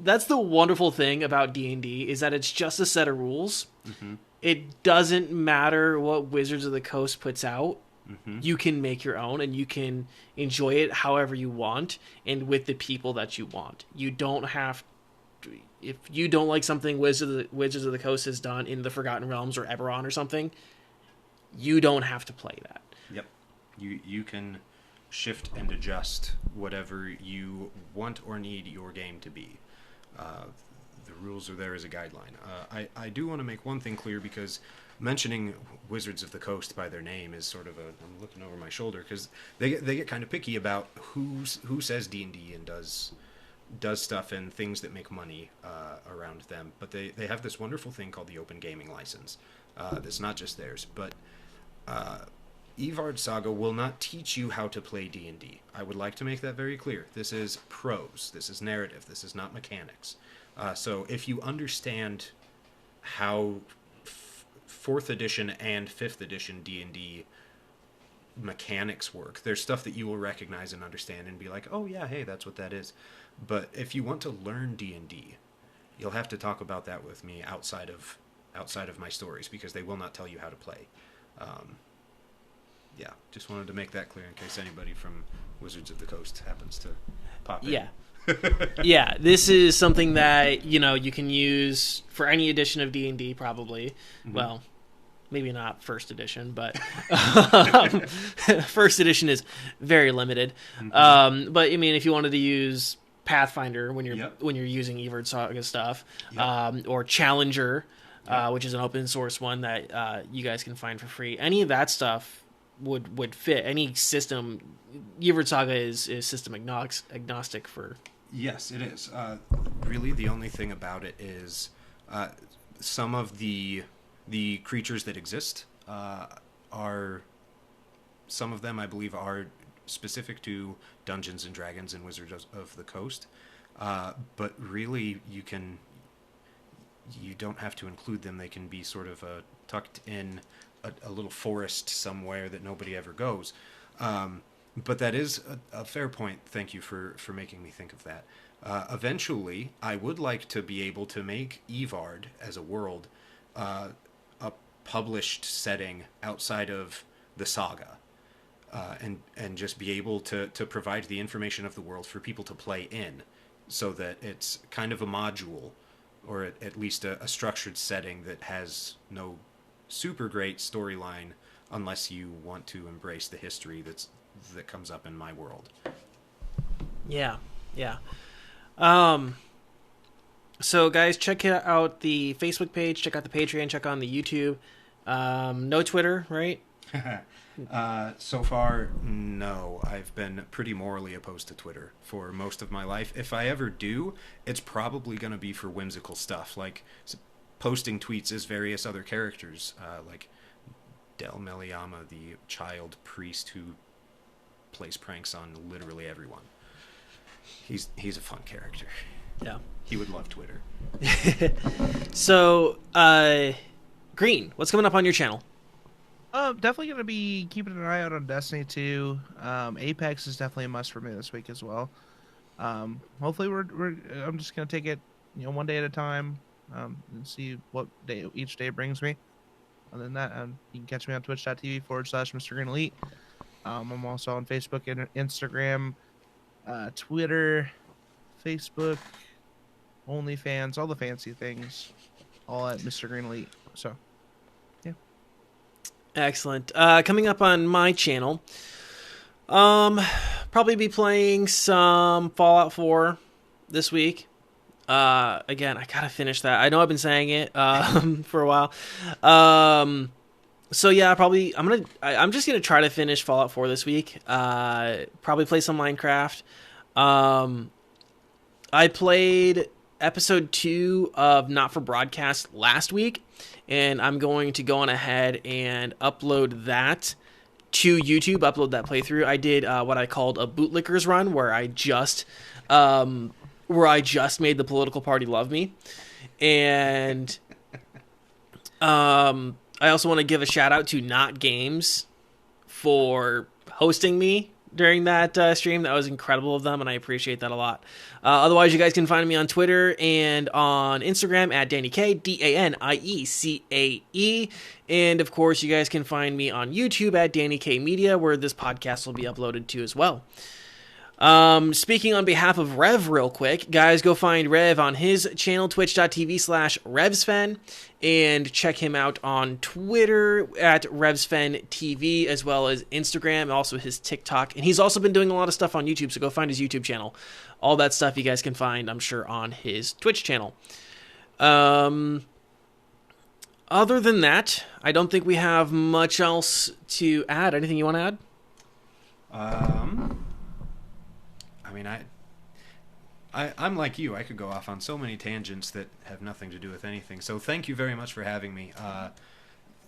That's the wonderful thing about D&D, is that it's just a set of rules. Mm-hmm. It doesn't matter what Wizards of the Coast puts out. Mm-hmm. You can make your own, and you can enjoy it however you want and with the people that you want. You don't have to, if you don't like something Wizards of the Coast has done in the Forgotten Realms or Eberron or something, you don't have to play that. Yep. You can shift and adjust whatever you want or need your game to be. The rules are there as a guideline. I do want to make one thing clear, because mentioning Wizards of the Coast by their name is sort of I'm looking over my shoulder, because they get kind of picky about who says D&D and does stuff and things that make money around them. But they have this wonderful thing called the Open Gaming License that's not just theirs, but Yvardsaga will not teach you how to play D&D. I would like to make that very clear. This is prose. This is narrative. This is not mechanics. So if you understand how 4th edition and 5th edition D&D mechanics work. There's stuff that you will recognize and understand and be like, oh yeah, hey, that's what that is. But if you want to learn D&D, you'll have to talk about that with me outside of my stories, because they will not tell you how to play. Yeah, just wanted to make that clear in case anybody from Wizards of the Coast happens to pop in. Yeah. Yeah, this is something that, you can use for any edition of D&D probably. Mm-hmm. Well, maybe not first edition, but first edition is very limited. Mm-hmm. But I mean, if you wanted to use Pathfinder when you're using Yvardsaga stuff, or Challenger, which is an open source one that you guys can find for free, any of that stuff would fit any system. Yvardsaga is system agnostic for. Yes, it is. Really, the only thing about it is some of the creatures that exist are, some of them I believe are specific to Dungeons and Dragons and Wizards of the Coast. But really, you don't have to include them. They can be sort of tucked in a little forest somewhere that nobody ever goes. But that is a fair point. Thank you for making me think of that. Eventually, I would like to be able to make Yvard as a world a published setting outside of the saga, and just be able to provide the information of the world for people to play in, so that it's kind of a module, or at least a structured setting that has no super great storyline unless you want to embrace the history that comes up in my world. Yeah. So guys, check out the Facebook page, check out the Patreon, check on the YouTube. No Twitter, right? So far, no. I've been pretty morally opposed to Twitter for most of my life. If I ever do, it's probably going to be for whimsical stuff, like posting tweets as various other characters, like Del Meliama, the child priest who plays pranks on literally everyone. He's a fun character. Yeah. He would love Twitter. So, Green, what's coming up on your channel? Definitely going to be keeping an eye out on Destiny 2. Apex is definitely a must for me this week as well. Hopefully I'm just going to take it, one day at a time, and see what day each day brings me. Other than that, you can catch me on twitch.tv/MrGreenElite. I'm also on Facebook and Instagram, Twitter, Facebook, OnlyFans, all the fancy things, all at MrGreenElite. So, yeah. Excellent. Coming up on my channel, probably be playing some Fallout 4 this week. Again, I gotta finish that. I know I've been saying it for a while. So yeah, probably I'm just gonna try to finish Fallout 4 this week. Probably play some Minecraft. I played episode 2 of Not for Broadcast last week, and I'm going to go on ahead and upload that to YouTube. Upload that playthrough. I did what I called a bootlickers run, where I just made the political party love me, and I also want to give a shout out to Not Games for hosting me during that stream. That was incredible of them, and I appreciate that a lot. Otherwise, you guys can find me on Twitter and on Instagram at Daniecae, DANIECAE. And of course, you guys can find me on YouTube at Daniecae Media, where this podcast will be uploaded to as well. Speaking on behalf of Rev real quick, guys, go find Rev on his channel, twitch.tv/RevsFen, and check him out on Twitter at RevsFenTV, as well as Instagram, and also his TikTok. And he's also been doing a lot of stuff on YouTube, so go find his YouTube channel. All that stuff you guys can find, I'm sure, on his Twitch channel. Other than that, I don't think we have much else to add. Anything you want to add? I mean, I'm like you. I could go off on so many tangents that have nothing to do with anything. So thank you very much for having me.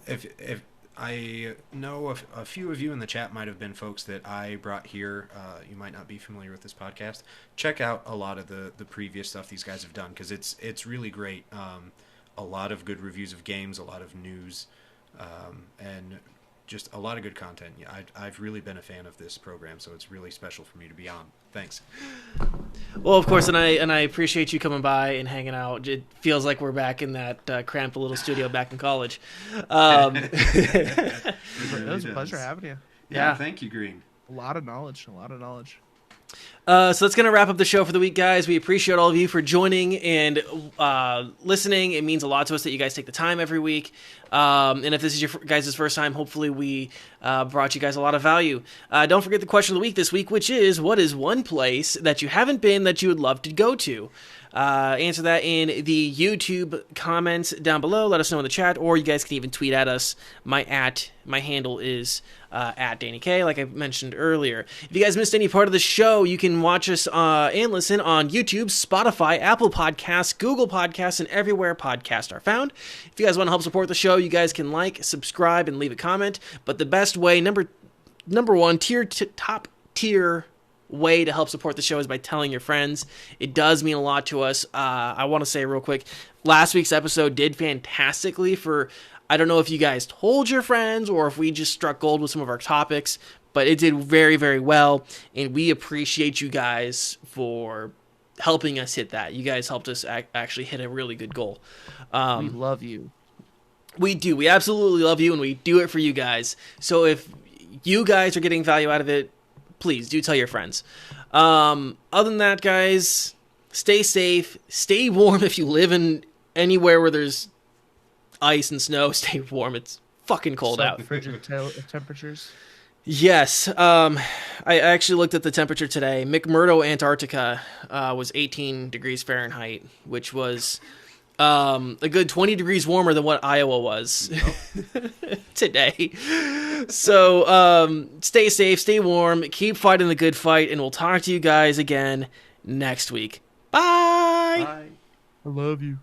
If I know a few of you in the chat might have been folks that I brought here. You might not be familiar with this podcast. Check out a lot of the previous stuff these guys have done, because it's really great. A lot of good reviews of games, a lot of news, and just a lot of good content. Yeah, I've really been a fan of this program, so it's really special for me to be on. Thanks. Well, of course, and I appreciate you coming by and hanging out. It feels like we're back in that cramped little studio back in college. It was a pleasure having you. Yeah, thank you, Green. A lot of knowledge. So that's going to wrap up the show for the week, guys. We appreciate all of you for joining and listening. It means a lot to us that you guys take the time every week. And if this is your guys' first time, hopefully we brought you guys a lot of value. Don't forget the question of the week this week, which is, what is one place that you haven't been that you would love to go to? Answer that in the YouTube comments down below. Let us know in the chat, or you guys can even tweet at us. My handle is at Daniecae, like I mentioned earlier. If you guys missed any part of the show, you can watch us and listen on YouTube, Spotify, Apple Podcasts, Google Podcasts, and everywhere podcasts are found. If you guys want to help support the show, you guys can like, subscribe, and leave a comment. But the best way, number one, top tier way to help support the show is by telling your friends. It does mean a lot to us. I want to say real quick, last week's episode did fantastically for, I don't know if you guys told your friends or if we just struck gold with some of our topics, but it did very, very well, and we appreciate you guys for helping us hit that. You guys helped us actually hit a really good goal. We love you. We do. We absolutely love you, and we do it for you guys. So if you guys are getting value out of it, please do tell your friends. Other than that, guys, stay safe, stay warm. If you live in anywhere where there's ice and snow, stay warm. It's fucking cold out. Frigid temperatures. Yes. I actually looked at the temperature today. McMurdo, Antarctica was 18 degrees Fahrenheit, which was a good 20 degrees warmer than what Iowa was today. So stay safe, stay warm, keep fighting the good fight, and we'll talk to you guys again next week. Bye! I love you.